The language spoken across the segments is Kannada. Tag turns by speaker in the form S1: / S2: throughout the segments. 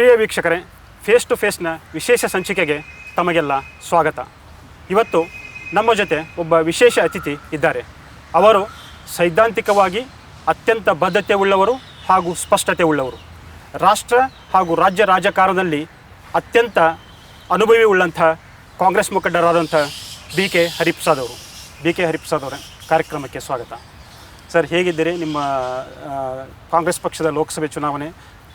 S1: ಪ್ರಿಯ ವೀಕ್ಷಕರೇ, ಫೇಸ್ ಟು ಫೇಸ್ನ ವಿಶೇಷ ಸಂಚಿಕೆಗೆ ತಮಗೆಲ್ಲ ಸ್ವಾಗತ. ಇವತ್ತು ನಮ್ಮ ಜೊತೆ ಒಬ್ಬ ವಿಶೇಷ ಅತಿಥಿ ಇದ್ದಾರೆ. ಅವರು ಸೈದ್ಧಾಂತಿಕವಾಗಿ ಅತ್ಯಂತ ಬದ್ಧತೆ ಉಳ್ಳವರು ಹಾಗೂ ಸ್ಪಷ್ಟತೆ ಉಳ್ಳವರು. ರಾಷ್ಟ್ರ ಹಾಗೂ ರಾಜ್ಯ ರಾಜಕಾರಣದಲ್ಲಿ ಅತ್ಯಂತ ಅನುಭವಿ ಉಳ್ಳಂಥ ಕಾಂಗ್ರೆಸ್ ಮುಖಂಡರಾದಂಥ BK ಹರಿಪ್ರಸಾದ್ ಅವರು. BK ಹರಿಪ್ರಸಾದ್ ಅವರೇ, ಕಾರ್ಯಕ್ರಮಕ್ಕೆ ಸ್ವಾಗತ. ಸರ್, ಹೇಗಿದ್ದೀರಿ? ನಿಮ್ಮ ಕಾಂಗ್ರೆಸ್ ಪಕ್ಷದ ಲೋಕಸಭೆ ಚುನಾವಣೆ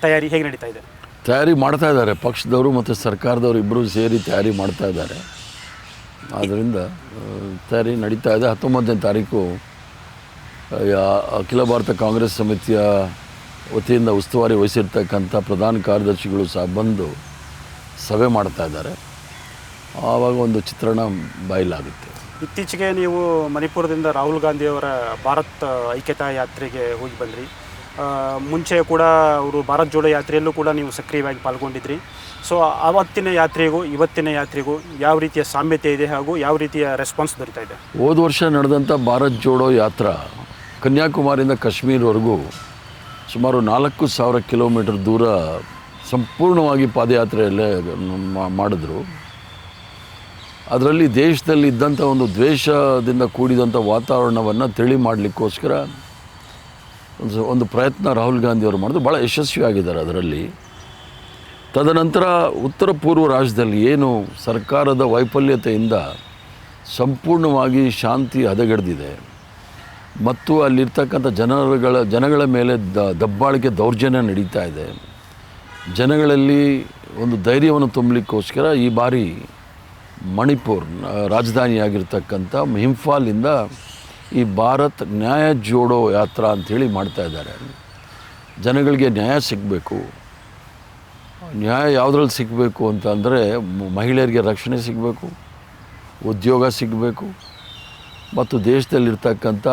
S1: ತಯಾರಿ ಹೇಗೆ ನಡೀತಾ ಇದೆ?
S2: ತಯಾರಿ ಮಾಡ್ತಾ ಇದ್ದಾರೆ. ಪಕ್ಷದವರು ಮತ್ತು ಸರ್ಕಾರದವರು ಇಬ್ಬರು ಸೇರಿ ತಯಾರಿ ಮಾಡ್ತಾ ಇದ್ದಾರೆ. ಆದ್ದರಿಂದ ತಯಾರಿ ನಡೀತಾ ಇದೆ. 19ನೇ ತಾರೀಕು ಅಖಿಲ ಭಾರತ ಕಾಂಗ್ರೆಸ್ ಸಮಿತಿಯ ವತಿಯಿಂದ ಉಸ್ತುವಾರಿ ವಹಿಸಿರ್ತಕ್ಕಂಥ ಪ್ರಧಾನ ಕಾರ್ಯದರ್ಶಿಗಳು ಸಹ ಬಂದು ಸಭೆ ಮಾಡ್ತಾ ಇದ್ದಾರೆ. ಆವಾಗ ಒಂದು ಚಿತ್ರಣ ಬಯಲಾಗುತ್ತೆ.
S1: ಇತ್ತೀಚೆಗೆ ನೀವು ಮಣಿಪುರದಿಂದ ರಾಹುಲ್ ಗಾಂಧಿಯವರ ಭಾರತ್ ಐಕ್ಯತಾ ಯಾತ್ರೆಗೆ ಹೋಗಿ ಬಂದ್ರಿ. ಮುಂಚೆ ಕೂಡ ಅವರು ಭಾರತ್ ಜೋಡೋ ಯಾತ್ರೆಯಲ್ಲೂ ಕೂಡ ನೀವು ಸಕ್ರಿಯವಾಗಿ ಪಾಲ್ಗೊಂಡಿದ್ರಿ. ಸೊ ಆವತ್ತಿನ ಯಾತ್ರೆಗೂ ಇವತ್ತಿನ ಯಾತ್ರೆಗೂ ಯಾವ ರೀತಿಯ ಸಾಮ್ಯತೆ ಇದೆ ಹಾಗೂ ಯಾವ ರೀತಿಯ ರೆಸ್ಪಾನ್ಸ್ ದೊರೀತಾ ಇದೆ?
S2: ಹೋದ ವರ್ಷ ನಡೆದಂಥ ಭಾರತ್ ಜೋಡೋ ಯಾತ್ರಾ ಕನ್ಯಾಕುಮಾರಿಯಿಂದ ಕಾಶ್ಮೀರವರೆಗೂ ಸುಮಾರು 4,000 ಕಿಲೋಮೀಟರ್ ದೂರ ಸಂಪೂರ್ಣವಾಗಿ ಪಾದಯಾತ್ರೆಯಲ್ಲೇ ಮಾಡಿದ್ರು. ಅದರಲ್ಲಿ ದೇಶದಲ್ಲಿ ಇದ್ದಂಥ ಒಂದು ದ್ವೇಷದಿಂದ ಕೂಡಿದಂಥ ವಾತಾವರಣವನ್ನು ತಿಳಿ ಮಾಡಲಿಕ್ಕೋಸ್ಕರ ಒಂದು ಪ್ರಯತ್ನ ರಾಹುಲ್ ಗಾಂಧಿಯವರು ಮಾಡಿದ್ರು. ಭಾಳ ಯಶಸ್ವಿಯಾಗಿದ್ದಾರೆ ಅದರಲ್ಲಿ. ತದನಂತರ ಉತ್ತರ ಪೂರ್ವ ರಾಜ್ಯದಲ್ಲಿ ಏನು ಸರ್ಕಾರದ ವೈಫಲ್ಯತೆಯಿಂದ ಸಂಪೂರ್ಣವಾಗಿ ಶಾಂತಿ ಹದಗೆಡ್ದಿದೆ ಮತ್ತು ಅಲ್ಲಿರ್ತಕ್ಕಂಥ ಜನಗಳ ಮೇಲೆ ದಬ್ಬಾಳಿಕೆ ದೌರ್ಜನ್ಯ ನಡೀತಾ ಇದೆ. ಜನಗಳಲ್ಲಿ ಒಂದು ಧೈರ್ಯವನ್ನು ತುಂಬಲಿಕ್ಕೋಸ್ಕರ ಈ ಬಾರಿ ಮಣಿಪುರ್ ರಾಜಧಾನಿಯಾಗಿರ್ತಕ್ಕಂಥ ಇಂಫಾಲಿಂದ ಈ ಭಾರತ್ ನ್ಯಾಯ ಜೋಡೋ ಯಾತ್ರಾ ಅಂಥೇಳಿ ಮಾಡ್ತಾ ಇದ್ದಾರೆ. ಜನಗಳಿಗೆ ನ್ಯಾಯ ಸಿಗಬೇಕು. ನ್ಯಾಯ ಯಾವುದ್ರಲ್ಲಿ ಸಿಗಬೇಕು ಅಂತಂದರೆ ಮಹಿಳೆಯರಿಗೆ ರಕ್ಷಣೆ ಸಿಗಬೇಕು, ಉದ್ಯೋಗ ಸಿಗಬೇಕು ಮತ್ತು ದೇಶದಲ್ಲಿರ್ತಕ್ಕಂಥ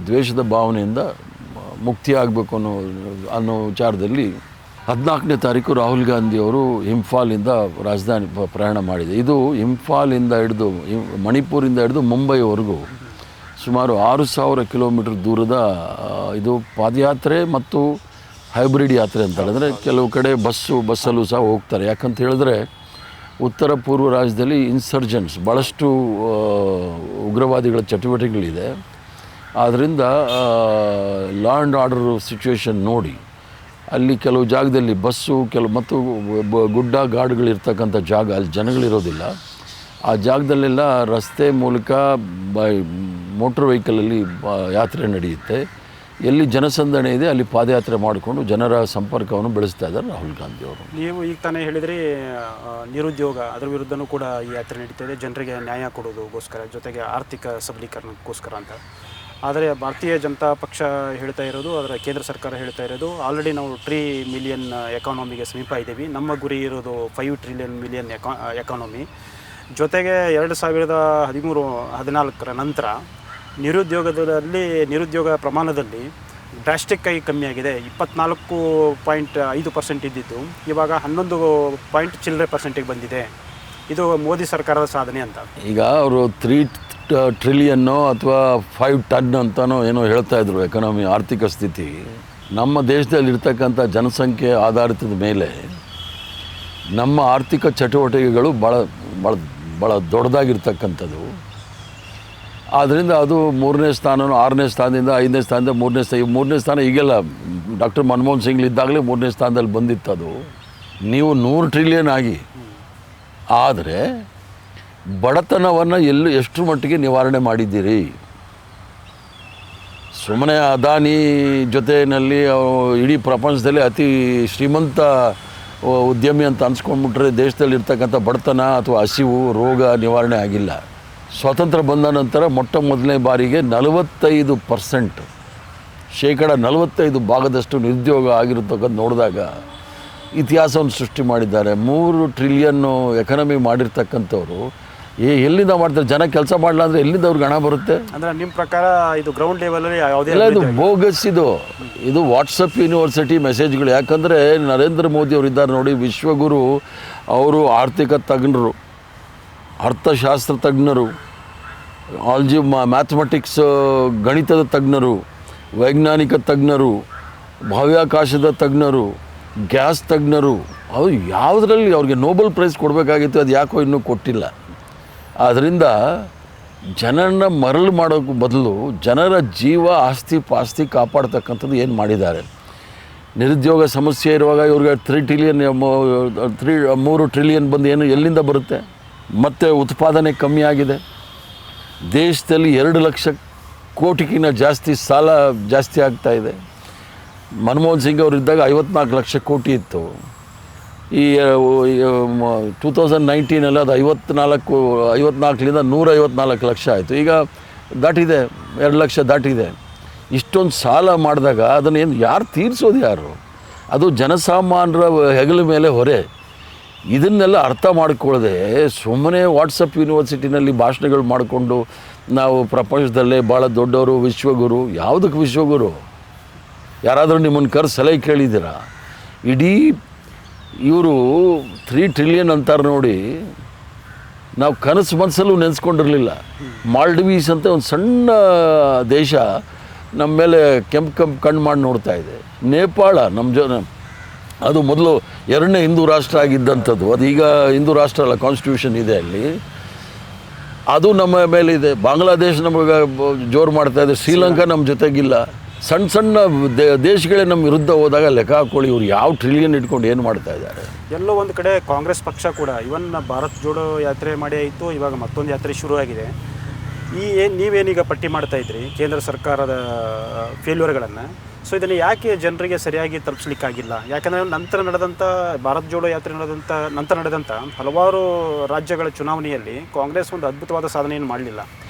S2: ದ್ವೇಷದ ಭಾವನೆಯಿಂದ ಮುಕ್ತಿ ಆಗಬೇಕು ಅನ್ನೋ ವಿಚಾರದಲ್ಲಿ 14ನೇ ತಾರೀಕು ರಾಹುಲ್ ಗಾಂಧಿಯವರು ಇಂಫಾಲಿಂದ ರಾಜಧಾನಿ ಪ್ರಯಾಣ ಮಾಡಿದೆ. ಇದು ಇಂಫಾಲಿಂದ ಹಿಡಿದು ಮಣಿಪುರಿಂದ ಹಿಡಿದು ಮುಂಬೈವರೆಗೂ ಸುಮಾರು 6,000 ಕಿಲೋಮೀಟರ್ ದೂರದ ಇದು ಪಾದಯಾತ್ರೆ ಮತ್ತು ಹೈಬ್ರಿಡ್ ಯಾತ್ರೆ ಅಂತ ಹೇಳಿದ್ರೆ ಕೆಲವು ಕಡೆ ಬಸ್ಸಲ್ಲೂ ಸಹ ಹೋಗ್ತಾರೆ. ಯಾಕಂತ ಹೇಳಿದ್ರೆ ಉತ್ತರ ಪೂರ್ವ ರಾಜ್ಯದಲ್ಲಿ ಇನ್ಸರ್ಜೆಂಟ್ಸ್ ಭಾಳಷ್ಟು ಉಗ್ರವಾದಿಗಳ ಚಟುವಟಿಕೆಗಳಿದೆ. ಆದ್ದರಿಂದ ಲಾ ಆ್ಯಂಡ್ ಆರ್ಡರ್ ಸಿಚುವೇಶನ್ ನೋಡಿ ಅಲ್ಲಿ ಕೆಲವು ಜಾಗದಲ್ಲಿ ಮತ್ತು ಗುಡ್ಡ ಗಾಡುಗಳಿರ್ತಕ್ಕಂಥ ಜಾಗ, ಅಲ್ಲಿ ಜನಗಳಿರೋದಿಲ್ಲ. ಆ ಜಾಗದಲ್ಲೆಲ್ಲ ರಸ್ತೆ ಮೂಲಕ ಮೋಟ್ರ್ ವೆಹಿಕಲಲ್ಲಿ ಯಾತ್ರೆ ನಡೆಯುತ್ತೆ. ಎಲ್ಲಿ ಜನಸಂದಣಿ ಇದೆ ಅಲ್ಲಿ ಪಾದಯಾತ್ರೆ ಮಾಡಿಕೊಂಡು ಜನರ ಸಂಪರ್ಕವನ್ನು ಬೆಳೆಸ್ತಾ ಇದ್ದಾರೆ ರಾಹುಲ್ ಗಾಂಧಿಯವರು.
S1: ನೀವು ಈಗ ತಾನೇ ಹೇಳಿದ್ರಿ ನಿರುದ್ಯೋಗ, ಅದರ ವಿರುದ್ಧನೂ ಕೂಡ ಈ ಯಾತ್ರೆ ನಡೀತಾ ಇದೆ, ಜನರಿಗೆ ನ್ಯಾಯ ಕೊಡೋದಕ್ಕೋಸ್ಕರ, ಜೊತೆಗೆ ಆರ್ಥಿಕ ಸಬಲೀಕರಣಕ್ಕೋಸ್ಕರ ಅಂತ. ಆದರೆ ಭಾರತೀಯ ಜನತಾ ಪಕ್ಷ ಹೇಳ್ತಾ ಇರೋದು, ಅದರ ಕೇಂದ್ರ ಸರ್ಕಾರ ಹೇಳ್ತಾ ಇರೋದು, ಆಲ್ರೆಡಿ ನಾವು 3 ಮಿಲಿಯನ್ ಎಕಾನಮಿಗೆ ಸಮೀಪ ಇದ್ದೀವಿ, ನಮ್ಮ ಗುರಿ ಇರೋದು 5 ಟ್ರಿಲಿಯನ್ ಮಿಲಿಯನ್ ಎಕಾನಮಿ. ಜೊತೆಗೆ 2013-14 ನಂತರ ನಿರುದ್ಯೋಗ ಪ್ರಮಾಣದಲ್ಲಿ ಡ್ರಾಸ್ಟಿಕ್ ಆಗಿ ಕಮ್ಮಿಯಾಗಿದೆ. 24.5% ಇದ್ದಿದ್ದು ಇವಾಗ 11% ಬಂದಿದೆ. ಇದು ಮೋದಿ ಸರ್ಕಾರದ ಸಾಧನೆ ಅಂತ. ಈಗ
S2: ಅವರು 3 ಟ್ರಿಲಿಯನ್ನೋ ಅಥವಾ 5 ಟನ್ ಅಂತನೋ ಏನೋ ಹೇಳ್ತಾ ಇದ್ರು ಎಕಾನಮಿ ಆರ್ಥಿಕ ಸ್ಥಿತಿ. ನಮ್ಮ ದೇಶದಲ್ಲಿರ್ತಕ್ಕಂಥ ಜನಸಂಖ್ಯೆ ಆಧಾರಿತದ ಮೇಲೆ ನಮ್ಮ ಆರ್ಥಿಕ ಚಟುವಟಿಕೆಗಳು ಭಾಳ ಭಾಳ ಭಾಳ ದೊಡ್ಡದಾಗಿರ್ತಕ್ಕಂಥದ್ದು. ಆದ್ದರಿಂದ ಅದು 3ನೇ ಸ್ಥಾನನೋ 6ನೇ ಸ್ಥಾನದಿಂದ 5ನೇ ಸ್ಥಾನದಿಂದ 3ನೇ ಸ್ಥಾನ ಈಗೆಲ್ಲ ಡಾಕ್ಟರ್ ಮನಮೋಹನ್ ಸಿಂಗ್ ಇದ್ದಾಗಲೇ 3ನೇ ಸ್ಥಾನದಲ್ಲಿ ಬಂದಿತ್ತು. ಅದು ನೀವು 100 ಟ್ರಿಲಿಯನ್ ಆಗಿ ಆದರೆ ಬಡತನವನ್ನು ಎಷ್ಟು ಮಟ್ಟಿಗೆ ನಿವಾರಣೆ ಮಾಡಿದ್ದೀರಿ? ಸುಮ್ಮನೆ ಅದಾನಿ ಜೊತೆಯಲ್ಲಿ ಇಡೀ ಪ್ರಪಂಚದಲ್ಲಿ ಅತಿ ಶ್ರೀಮಂತ ಉದ್ಯಮಿ ಅಂತ ಅನ್ಸ್ಕೊಂಡ್ಬಿಟ್ರೆ ದೇಶದಲ್ಲಿರ್ತಕ್ಕಂಥ ಬಡತನ ಅಥವಾ ಹಸಿವು ರೋಗ ನಿವಾರಣೆ ಆಗಿಲ್ಲ. ಸ್ವಾತಂತ್ರ್ಯ ಬಂದ ನಂತರ ಮೊದಲನೇ ಬಾರಿಗೆ 45% 45 ಭಾಗದಷ್ಟು ನಿರುದ್ಯೋಗ ಆಗಿರ್ತಕ್ಕಂಥ ನೋಡಿದಾಗ ಇತಿಹಾಸವನ್ನು ಸೃಷ್ಟಿ ಮಾಡಿದ್ದಾರೆ. 3 ಟ್ರಿಲಿಯನ್ನು ಎಕಾನಮಿ ಮಾಡಿರ್ತಕ್ಕಂಥವ್ರು ಎಲ್ಲಿಂದ ಮಾಡ್ತಾರೆ? ಜನ ಕೆಲಸ ಮಾಡಲ್ಲ ಅಂದರೆ ಎಲ್ಲಿಂದ ಅವ್ರಿಗೆ ಹಣ ಬರುತ್ತೆ?
S1: ಅಂದರೆ ನಿಮ್ಮ ಪ್ರಕಾರ ಇದು ಗ್ರೌಂಡ್ ಲೆವೆಲಲ್ಲಿ ಯಾವುದೇ
S2: ಇದು ಬೋಗಸ್. ಇದು ವಾಟ್ಸಪ್ ಯೂನಿವರ್ಸಿಟಿ ಮೆಸೇಜ್ಗಳು. ಯಾಕಂದರೆ ನರೇಂದ್ರ ಮೋದಿ ಅವರು ಇದ್ದಾರೆ ನೋಡಿ, ವಿಶ್ವಗುರು. ಅವರು ಆರ್ಥಿಕ ತಜ್ಞರು, ಅರ್ಥಶಾಸ್ತ್ರ ತಜ್ಞರು, ಮ್ಯಾಥಮೆಟಿಕ್ಸ್ ಗಣಿತದ ತಜ್ಞರು, ವೈಜ್ಞಾನಿಕ ತಜ್ಞರು, ಬಾಹ್ಯಾಕಾಶದ ತಜ್ಞರು, ಗ್ಯಾಸ್ ತಜ್ಞರು, ಅದು ಯಾವುದರಲ್ಲಿ ಅವ್ರಿಗೆ ನೋಬೆಲ್ ಪ್ರೈಸ್ ಕೊಡಬೇಕಾಗಿತ್ತು, ಅದು ಯಾಕೋ ಇನ್ನೂ ಕೊಟ್ಟಿಲ್ಲ. ಆದ್ದರಿಂದ ಜನರನ್ನ ಮರಳು ಮಾಡೋಕ್ಕೆ ಬದಲು ಜನರ ಜೀವ ಆಸ್ತಿ ಪಾಸ್ತಿ ಕಾಪಾಡ್ತಕ್ಕಂಥದ್ದು ಏನು ಮಾಡಿದ್ದಾರೆ. ನಿರುದ್ಯೋಗ ಸಮಸ್ಯೆ ಇರುವಾಗ ಇವ್ರಿಗೆ 3 ಟ್ರಿಲಿಯನ್ ಬಂದು ಏನು ಎಲ್ಲಿಂದ ಬರುತ್ತೆ? ಮತ್ತು ಉತ್ಪಾದನೆ ಕಮ್ಮಿ ಆಗಿದೆ. ದೇಶದಲ್ಲಿ 2 ಲಕ್ಷ ಕೋಟಿಗಿಂತ ಜಾಸ್ತಿ ಸಾಲ ಜಾಸ್ತಿ ಆಗ್ತಾಯಿದೆ. ಮನಮೋಹನ್ ಸಿಂಗ್ ಅವರಿದ್ದಾಗ 54 ಲಕ್ಷ ಕೋಟಿ ಇತ್ತು. ಈ 2019 ಅದು 54ರಿಂದ 154 ಲಕ್ಷ ಆಯಿತು. ಈಗ ದಾಟಿದೆ, 2 ಲಕ್ಷ ದಾಟಿದೆ. ಇಷ್ಟೊಂದು ಸಾಲ ಮಾಡಿದಾಗ ಅದನ್ನೇನು ಯಾರು ತೀರಿಸೋದು ಯಾರು? ಅದು ಜನಸಾಮಾನ್ಯರ ಹೆಗಲ ಮೇಲೆ ಹೊರೆ. ಇದನ್ನೆಲ್ಲ ಅರ್ಥ ಮಾಡಿಕೊಳ್ಳದೆ ಸುಮ್ಮನೆ ವಾಟ್ಸಪ್ ಯೂನಿವರ್ಸಿಟಿನಲ್ಲಿ ಭಾಷಣಗಳು ಮಾಡಿಕೊಂಡು ನಾವು ಪ್ರಪಂಚದಲ್ಲೇ ಭಾಳ ದೊಡ್ಡವರು, ವಿಶ್ವಗುರು. ಯಾವುದಕ್ಕೆ ವಿಶ್ವಗುರು? ಯಾರಾದರೂ ನಿಮ್ಮನ್ನು ಸಲಹೆ ಕೇಳಿದ್ದೀರಾ? ಇಡೀ ಇವರು 3 ಟ್ರಿಲಿಯನ್ ಅಂತಾರೆ ನೋಡಿ, ನಾವು ಕನಸು ಮನಸ್ಸಲ್ಲೂ ನೆನೆಸ್ಕೊಂಡಿರಲಿಲ್ಲ. ಮಾಲ್ಡೀವ್ಸ್ ಅಂತ ಒಂದು ಸಣ್ಣ ದೇಶ ನಮ್ಮ ಮೇಲೆ ಕೆಂಪು ಕಣ್ಣು ಮಾಡಿ ನೋಡ್ತಾ ಇದೆ. ನೇಪಾಳ ಅದು ಮೊದಲು 2ನೇ ಹಿಂದೂ ರಾಷ್ಟ್ರ ಆಗಿದ್ದಂಥದ್ದು, ಅದು ಈಗ ಹಿಂದೂ ರಾಷ್ಟ್ರ ಅಲ್ಲ, ಕಾನ್ಸ್ಟಿಟ್ಯೂಷನ್ ಇದೆ ಅಲ್ಲಿ, ಅದು ನಮ್ಮ ಮೇಲೆ ಇದೆ. ಬಾಂಗ್ಲಾದೇಶ ನಮಗೆ ಜೋರು ಮಾಡ್ತಾಯಿದೆ. ಶ್ರೀಲಂಕಾ ನಮ್ಮ ಜೊತೆಗಿಲ್ಲ. ಸಣ್ಣ ಸಣ್ಣ ದೇಶಗಳೇ ನಮ್ಮ ವಿರುದ್ಧ ಹೋದಾಗ ಲೆಕ್ಕ ಹಾಕೊಳ್ಳಿ ಇವ್ರು ಯಾವ ಟ್ರಿಲಿಯನ್ ಇಟ್ಕೊಂಡು ಏನು ಮಾಡ್ತಾ ಇದ್ದಾರೆ.
S1: ಎಲ್ಲೋ ಒಂದು ಕಡೆ ಕಾಂಗ್ರೆಸ್ ಪಕ್ಷ ಕೂಡ ಇವನ್ ಭಾರತ್ ಜೋಡೋ ಯಾತ್ರೆ ಮಾಡಿ ಆಯಿತು, ಇವಾಗ ಮತ್ತೊಂದು ಯಾತ್ರೆ ಶುರುವಾಗಿದೆ. ನೀವೇನೀಗ ಪಟ್ಟಿ ಮಾಡ್ತಾ ಇದ್ರಿ ಕೇಂದ್ರ ಸರ್ಕಾರದ ಫೇಲ್ಯೂರ್ಗಳನ್ನು. ಸೊ ಇದನ್ನು ಯಾಕೆ ಜನರಿಗೆ ಸರಿಯಾಗಿ ತಲುಪಿಸ್ಲಿಕ್ಕಾಗಿಲ್ಲ? ಯಾಕಂದರೆ ಭಾರತ್ ಜೋಡೋ ಯಾತ್ರೆ ನಂತರ ನಡೆದಂಥ ಹಲವಾರು ರಾಜ್ಯಗಳ ಚುನಾವಣೆಯಲ್ಲಿ ಕಾಂಗ್ರೆಸ್ ಒಂದು ಅದ್ಭುತವಾದ ಸಾಧನೆಯನ್ನು ಮಾಡಲಿಲ್ಲ.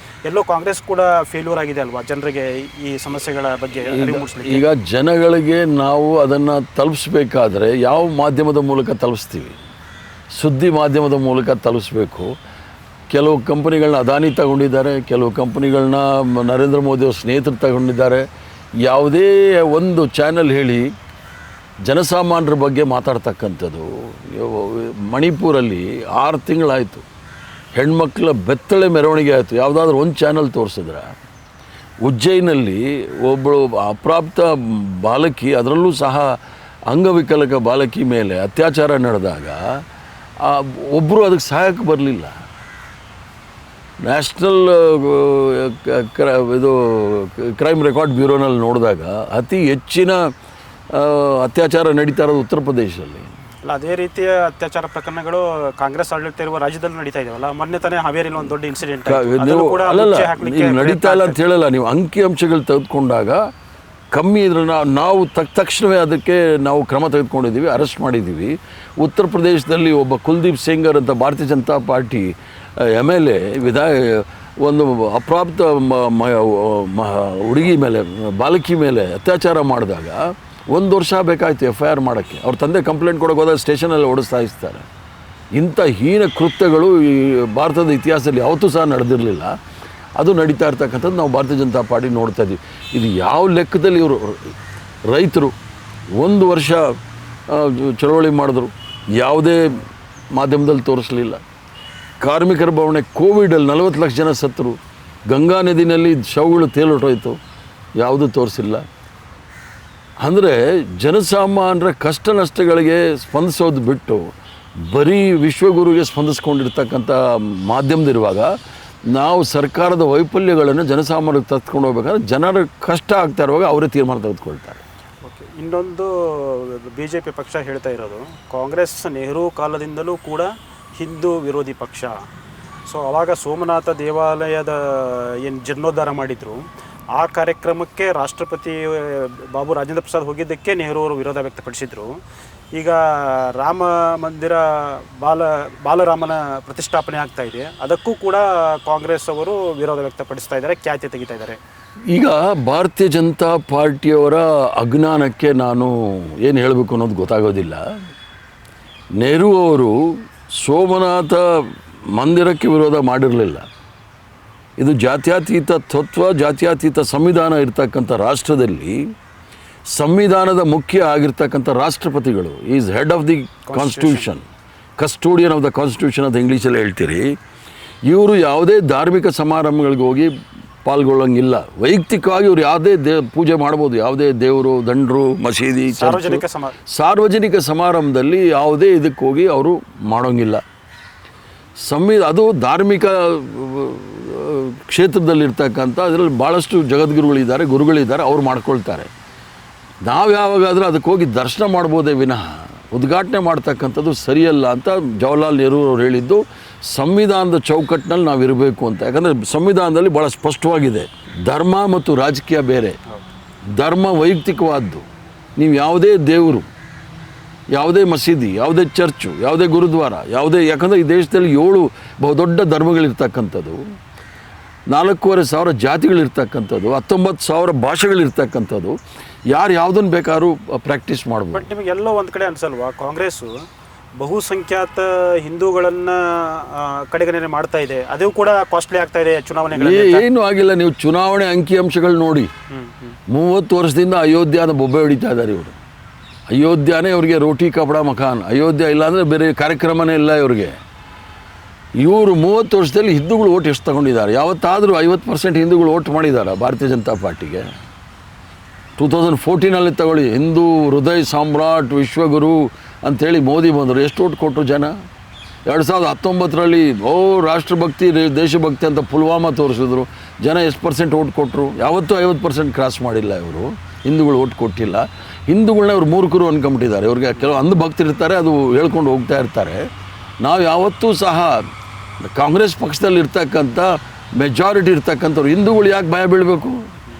S1: ಎಲ್ಲೋ ಕಾಂಗ್ರೆಸ್ ಕೂಡ ಫೇಲ್ಯೂರ್ ಆಗಿದೆ ಅಲ್ವಾ ಜನರಿಗೆ ಈ ಸಮಸ್ಯೆಗಳ ಬಗ್ಗೆ ಅರಿವು ಮೂಡಿಸಲಿಕ್ಕೆ?
S2: ಈಗ ಜನಗಳಿಗೆ ನಾವು ಅದನ್ನು ತಲುಪಿಸ್ಬೇಕಾದ್ರೆ ಯಾವ ಮಾಧ್ಯಮದ ಮೂಲಕ ತಲುಪಿಸ್ತೀವಿ? ಸುದ್ದಿ ಮಾಧ್ಯಮದ ಮೂಲಕ ತಲುಪಿಸ್ಬೇಕು. ಕೆಲವು ಕಂಪನಿಗಳನ್ನ ಅದಾನಿ ತಗೊಂಡಿದ್ದಾರೆ, ಕೆಲವು ಕಂಪನಿಗಳನ್ನ ನರೇಂದ್ರ ಮೋದಿಯವ್ರ ಸ್ನೇಹಿತರು ತಗೊಂಡಿದ್ದಾರೆ. ಯಾವುದೇ ಒಂದು ಚಾನಲ್ ಹೇಳಿ ಜನಸಾಮಾನ್ಯರ ಬಗ್ಗೆ ಮಾತಾಡ್ತಕ್ಕಂಥದ್ದು. ಮಣಿಪುರಲ್ಲಿ 6 ತಿಂಗಳಾಯಿತು, ಹೆಣ್ಮಕ್ಳ ಬೆತ್ತಳೆ ಮೆರವಣಿಗೆ ಆಯಿತು. ಯಾವುದಾದ್ರೂ ಒಂದು ಚಾನಲ್ ತೋರಿಸಿದ್ರೆ. ಉಜ್ಜಯಿನಲ್ಲಿ ಒಬ್ಬಳು ಅಪ್ರಾಪ್ತ ಬಾಲಕಿ, ಅದರಲ್ಲೂ ಸಹ ಅಂಗವಿಕಲಕ ಬಾಲಕಿ ಮೇಲೆ ಅತ್ಯಾಚಾರ ನಡೆದಾಗ ಒಬ್ಬರು ಅದಕ್ಕೆ ಸಹಾಯಕ್ಕೆ ಬರಲಿಲ್ಲ. ನ್ಯಾಷನಲ್ ಇದು ಕ್ರೈಮ್ ರೆಕಾರ್ಡ್ ಬ್ಯೂರೋನಲ್ಲಿ ನೋಡಿದಾಗ ಅತಿ ಹೆಚ್ಚಿನ ಅತ್ಯಾಚಾರ ನಡೀತಾ ಇರೋದು ಉತ್ತರ ಪ್ರದೇಶದಲ್ಲಿ.
S1: ಅಲ್ಲ, ಅದೇ ರೀತಿಯ ಅತ್ಯಾಚಾರ ಪ್ರಕರಣಗಳು ಕಾಂಗ್ರೆಸ್ ಆಡಳಿತ ಇರುವ ರಾಜ್ಯದಲ್ಲಿ ನಡೀತಾ ಇದಾವಲ್ಲ. ಮೊನ್ನೆ ತಾನೇ ಹಾವೇರಿಯಲ್ಲಿ ಒಂದು ದೊಡ್ಡ ಇನ್ಸಿಡೆಂಟ್
S2: ನಡೀತಾ ಇಲ್ಲ ಅಂತ ಹೇಳಲ್ಲ. ನೀವು ಅಂಕಿಅಂಶಗಳು ತೆಗೆದುಕೊಂಡಾಗ ಕಮ್ಮಿ ಇದ್ರೆ ನಾವು ತಕ್ಷಣವೇ ಅದಕ್ಕೆ ನಾವು ಕ್ರಮ ತೆಗೆದುಕೊಂಡಿದ್ದೀವಿ, ಅರೆಸ್ಟ್ ಮಾಡಿದ್ದೀವಿ. ಉತ್ತರ ಪ್ರದೇಶದಲ್ಲಿ ಒಬ್ಬ ಕುಲ್ದೀಪ್ ಸೆಂಗರ್ ಅಂತ ಭಾರತೀಯ ಜನತಾ ಪಾರ್ಟಿ MLA ಒಂದು ಅಪ್ರಾಪ್ತ ಹುಡುಗಿ ಮೇಲೆ, ಬಾಲಕಿ ಮೇಲೆ ಅತ್ಯಾಚಾರ ಮಾಡಿದಾಗ 1 ವರ್ಷ ಬೇಕಾಯಿತು FIR ಮಾಡೋಕ್ಕೆ. ಅವ್ರ ತಂದೆ ಕಂಪ್ಲೇಂಟ್ ಕೊಡೋಕೆ ಹೋದಾಗ ಸ್ಟೇಷನಲ್ಲಿ ಓಡಿಸ್ತಾ ಇರ್ತಾರೆ. ಇಂಥ ಹೀನ ಕೃತ್ಯಗಳು ಈ ಭಾರತದ ಇತಿಹಾಸದಲ್ಲಿ ಯಾವತ್ತೂ ಸಹ ನಡೆದಿರಲಿಲ್ಲ. ಅದು ನಡೀತಾ ಇರ್ತಕ್ಕಂಥದ್ದು ನಾವು ಭಾರತೀಯ ಜನತಾ ಪಾರ್ಟಿ ನೋಡ್ತಾ ಇದ್ದೀವಿ. ಇದು ಯಾವ ಲೆಕ್ಕದಲ್ಲಿ ಇವರು ರೈತರು 1 ವರ್ಷ ಚಳವಳಿ ಮಾಡಿದ್ರು, ಯಾವುದೇ ಮಾಧ್ಯಮದಲ್ಲಿ ತೋರಿಸಲಿಲ್ಲ. ಕಾರ್ಮಿಕರ ಭವನ ಕೋವಿಡಲ್ಲಿ 40 ಲಕ್ಷ ಜನ ಸತ್ತರು. ಗಂಗಾ ನದಿನಲ್ಲಿ ಶವಗಳು ತೇಲೊಟ್ಟೋಯ್ತು, ಯಾವುದೂ ತೋರಿಸಿಲ್ಲ. ಅಂದರೆ ಜನಸಾಮಾನ್ಯರ ಕಷ್ಟ ನಷ್ಟಗಳಿಗೆ ಸ್ಪಂದಿಸೋದು ಬಿಟ್ಟು ಬರೀ ವಿಶ್ವಗುರುಗೆ ಸ್ಪಂದಿಸ್ಕೊಂಡಿರ್ತಕ್ಕಂಥ ಮಾಧ್ಯಮದಿರುವಾಗ ನಾವು ಸರ್ಕಾರದ ವೈಫಲ್ಯಗಳನ್ನು ಜನಸಾಮಾನ್ಯರಿಗೆ ತೆಗೆದುಕೊಂಡು ಹೋಗ್ಬೇಕಾದ್ರೆ ಜನರ ಕಷ್ಟ ಆಗ್ತಾ ಇರುವಾಗ ಅವರೇ ತೀರ್ಮಾನ ತೆಗೆದುಕೊಳ್ತಾರೆ.
S1: ಓಕೆ, ಇನ್ನೊಂದು BJP ಪಕ್ಷ ಹೇಳ್ತಾ ಇರೋದು, ಕಾಂಗ್ರೆಸ್ ನೆಹರು ಕಾಲದಿಂದಲೂ ಕೂಡ ಹಿಂದೂ ವಿರೋಧಿ ಪಕ್ಷ. ಸೊ ಆವಾಗ ಸೋಮನಾಥ ದೇವಾಲಯದ ಏನು ಜೀರ್ಣೋದ್ಧಾರ ಮಾಡಿದರು, ಆ ಕಾರ್ಯಕ್ರಮಕ್ಕೆ ರಾಷ್ಟ್ರಪತಿ ಬಾಬು ರಾಜೇಂದ್ರ ಪ್ರಸಾದ್ ಹೋಗಿದ್ದಕ್ಕೆ ನೆಹರು ಅವರು ವಿರೋಧ ವ್ಯಕ್ತಪಡಿಸಿದರು. ಈಗ ರಾಮ ಮಂದಿರ ಬಾಲರಾಮನ ಪ್ರತಿಷ್ಠಾಪನೆ ಆಗ್ತಾ ಇದೆ, ಅದಕ್ಕೂ ಕೂಡ ಕಾಂಗ್ರೆಸ್ ಅವರು ವಿರೋಧ ವ್ಯಕ್ತಪಡಿಸ್ತಾ ಇದ್ದಾರೆ, ಖ್ಯಾತಿ ತೆಗಿತಾ ಇದ್ದಾರೆ.
S2: ಈಗ ಭಾರತೀಯ ಜನತಾ ಪಾರ್ಟಿಯವರ ಅಜ್ಞಾನಕ್ಕೆ ನಾನು ಏನು ಹೇಳಬೇಕು ಅನ್ನೋದು ಗೊತ್ತಾಗೋದಿಲ್ಲ. ನೆಹರು ಅವರು ಸೋಮನಾಥ ಮಂದಿರಕ್ಕೆ ವಿರೋಧ ಮಾಡಿರಲಿಲ್ಲ. ಇದು ಜಾತ್ಯತೀತ ತತ್ವ, ಜಾತ್ಯತೀತ ಸಂವಿಧಾನ ಇರ್ತಕ್ಕಂಥ ರಾಷ್ಟ್ರದಲ್ಲಿ ಸಂವಿಧಾನದ ಮುಖ್ಯ ಆಗಿರ್ತಕ್ಕಂಥ ರಾಷ್ಟ್ರಪತಿಗಳು is head of the constitution, custodian of the constitution ಅಂತ ಇಂಗ್ಲೀಷಲ್ಲಿ ಹೇಳ್ತೀರಿ. ಇವರು ಯಾವುದೇ ಧಾರ್ಮಿಕ ಸಮಾರಂಭಗಳಿಗೆ ಹೋಗಿ ಪಾಲ್ಗೊಳ್ಳೋಂಗಿಲ್ಲ. ವೈಯಕ್ತಿಕವಾಗಿ ಇವ್ರು ಯಾವುದೇ ಪೂಜೆ ಮಾಡ್ಬೋದು, ಯಾವುದೇ ದೇವರು, ದಂಡರು, ಮಸೀದಿ, ಸಾರ್ವಜನಿಕ ಸಮಾರಂಭದಲ್ಲಿ ಯಾವುದೇ ಇದಕ್ಕೆ ಹೋಗಿ ಅವರು ಮಾಡೋಂಗಿಲ್ಲ. ಅದು ಧಾರ್ಮಿಕ ಕ್ಷೇತ್ರದಲ್ಲಿರ್ತಕ್ಕಂಥ ಅದರಲ್ಲಿ ಭಾಳಷ್ಟು ಜಗದ್ಗುರುಗಳಿದ್ದಾರೆ, ಗುರುಗಳಿದ್ದಾರೆ, ಅವ್ರು ಮಾಡ್ಕೊಳ್ತಾರೆ. ನಾವು ಯಾವಾಗಾದರೂ ಅದಕ್ಕೆ ಹೋಗಿ ದರ್ಶನ ಮಾಡ್ಬೋದೇ ವಿನಃ ಉದ್ಘಾಟನೆ ಮಾಡ್ತಕ್ಕಂಥದ್ದು ಸರಿಯಲ್ಲ ಅಂತ ಜವಾಹರ್ಲಾಲ್ ನೆಹರು ಅವರು ಹೇಳಿದ್ದು. ಸಂವಿಧಾನದ ಚೌಕಟ್ಟಿನಲ್ಲಿ ನಾವು ಇರಬೇಕು ಅಂತ. ಯಾಕಂದರೆ ಸಂವಿಧಾನದಲ್ಲಿ ಭಾಳ ಸ್ಪಷ್ಟವಾಗಿದೆ, ಧರ್ಮ ಮತ್ತು ರಾಜಕೀಯ ಬೇರೆ. ಧರ್ಮ ವೈಯಕ್ತಿಕವಾದ್ದು. ನೀವು ಯಾವುದೇ ದೇವರು, ಯಾವುದೇ ಮಸೀದಿ, ಯಾವುದೇ ಚರ್ಚು, ಯಾವುದೇ ಗುರುದ್ವಾರ, ಯಾಕಂದರೆ ಈ ದೇಶದಲ್ಲಿ 7 ಬಹುದೊಡ್ಡ ಧರ್ಮಗಳಿರ್ತಕ್ಕಂಥದ್ದು, 4,500 ಜಾತಿಗಳಿರ್ತಕ್ಕಂಥದ್ದು, 19,000 ಭಾಷೆಗಳಿರ್ತಕ್ಕಂಥದ್ದು. ಯಾರು ಯಾವುದನ್ನು ಬೇಕಾದ್ರೂ ಪ್ರಾಕ್ಟೀಸ್ ಮಾಡ್ಬೋದು.
S1: ಬಟ್ ನಿಮಗೆಲ್ಲೋ ಒಂದು ಕಡೆ ಅನ್ಸಲ್ವಾ, ಕಾಂಗ್ರೆಸ್ಸು ಬಹುಸಂಖ್ಯಾತ ಹಿಂದೂಗಳನ್ನು ಕಡೆಗಣನೆ ಮಾಡ್ತಾ ಇದೆ, ಅದು ಕೂಡ ಕಾಸ್ಟ್ಲಿ ಆಗ್ತಾ ಇದೆ ಚುನಾವಣೆಗಳಲ್ಲಿ?
S2: ಏನೂ ಆಗಿಲ್ಲ. ನೀವು ಚುನಾವಣೆ ಅಂಕಿಅಂಶಗಳು ನೋಡಿ. 30 ವರ್ಷದಿಂದ ಅಯೋಧ್ಯೆನ ಬೊಬ್ಬೆ ಹೊಡಿತಾ ಇದ್ದಾರೆ ಇವರು. ಅಯೋಧ್ಯೆನೇ ಇವ್ರಿಗೆ ರೋಟಿ ಕಪಡ ಮಕಾನ್. ಅಯೋಧ್ಯೆ ಇಲ್ಲ ಅಂದರೆ ಬೇರೆ ಕಾರ್ಯಕ್ರಮನೇ ಇಲ್ಲ ಇವ್ರಿಗೆ. ಇವರು 30 ವರ್ಷದಲ್ಲಿ ಹಿಂದೂಗಳು ಓಟ್ ಎಷ್ಟು ತಗೊಂಡಿದ್ದಾರೆ? ಯಾವತ್ತಾದರೂ 50% ಹಿಂದೂಗಳು ಓಟ್ ಮಾಡಿದ್ದಾರೆ ಭಾರತೀಯ ಜನತಾ ಪಾರ್ಟಿಗೆ? 2014 ತಗೊಳ್ಳಿ, ಹಿಂದೂ ಹೃದಯ ಸಾಮ್ರಾಟ್ ವಿಶ್ವಗುರು ಅಂಥೇಳಿ ಮೋದಿ ಬಂದರು. ಎಷ್ಟು ಓಟ್ ಕೊಟ್ಟರು ಜನ? 2019ರಲ್ಲಿ ರಾಷ್ಟ್ರಭಕ್ತಿ ದೇಶಭಕ್ತಿ ಅಂತ ಪುಲ್ವಾಮಾ ತೋರಿಸಿದ್ರು. ಜನ ಎಷ್ಟು % ಓಟ್ ಕೊಟ್ಟರು? ಯಾವತ್ತೂ 50% ಕ್ರಾಸ್ ಮಾಡಿಲ್ಲ ಇವರು. ಹಿಂದೂಗಳು ಓಟ್ ಕೊಟ್ಟಿಲ್ಲ. ಹಿಂದೂಗಳನ್ನ ಇವ್ರು ಮೂರ್ಖರು ಅಂದ್ಕೊಂಬಿಟ್ಟಿದ್ದಾರೆ. ಇವ್ರಿಗೆ ಕೆಲವು ಅಂಧಭಕ್ತರಿರ್ತಾರೆ, ಅದು ಹೇಳ್ಕೊಂಡು ಹೋಗ್ತಾ ಇರ್ತಾರೆ. ನಾವು ಯಾವತ್ತೂ ಸಹ ಕಾಂಗ್ರೆಸ್ ಪಕ್ಷದಲ್ಲಿ ಇರ್ತಕ್ಕಂಥ ಮೆಜಾರಿಟಿ ಇರ್ತಕ್ಕಂಥವ್ರು ಹಿಂದೂಗಳು ಯಾಕೆ ಭಯ ಬೀಳಬೇಕು?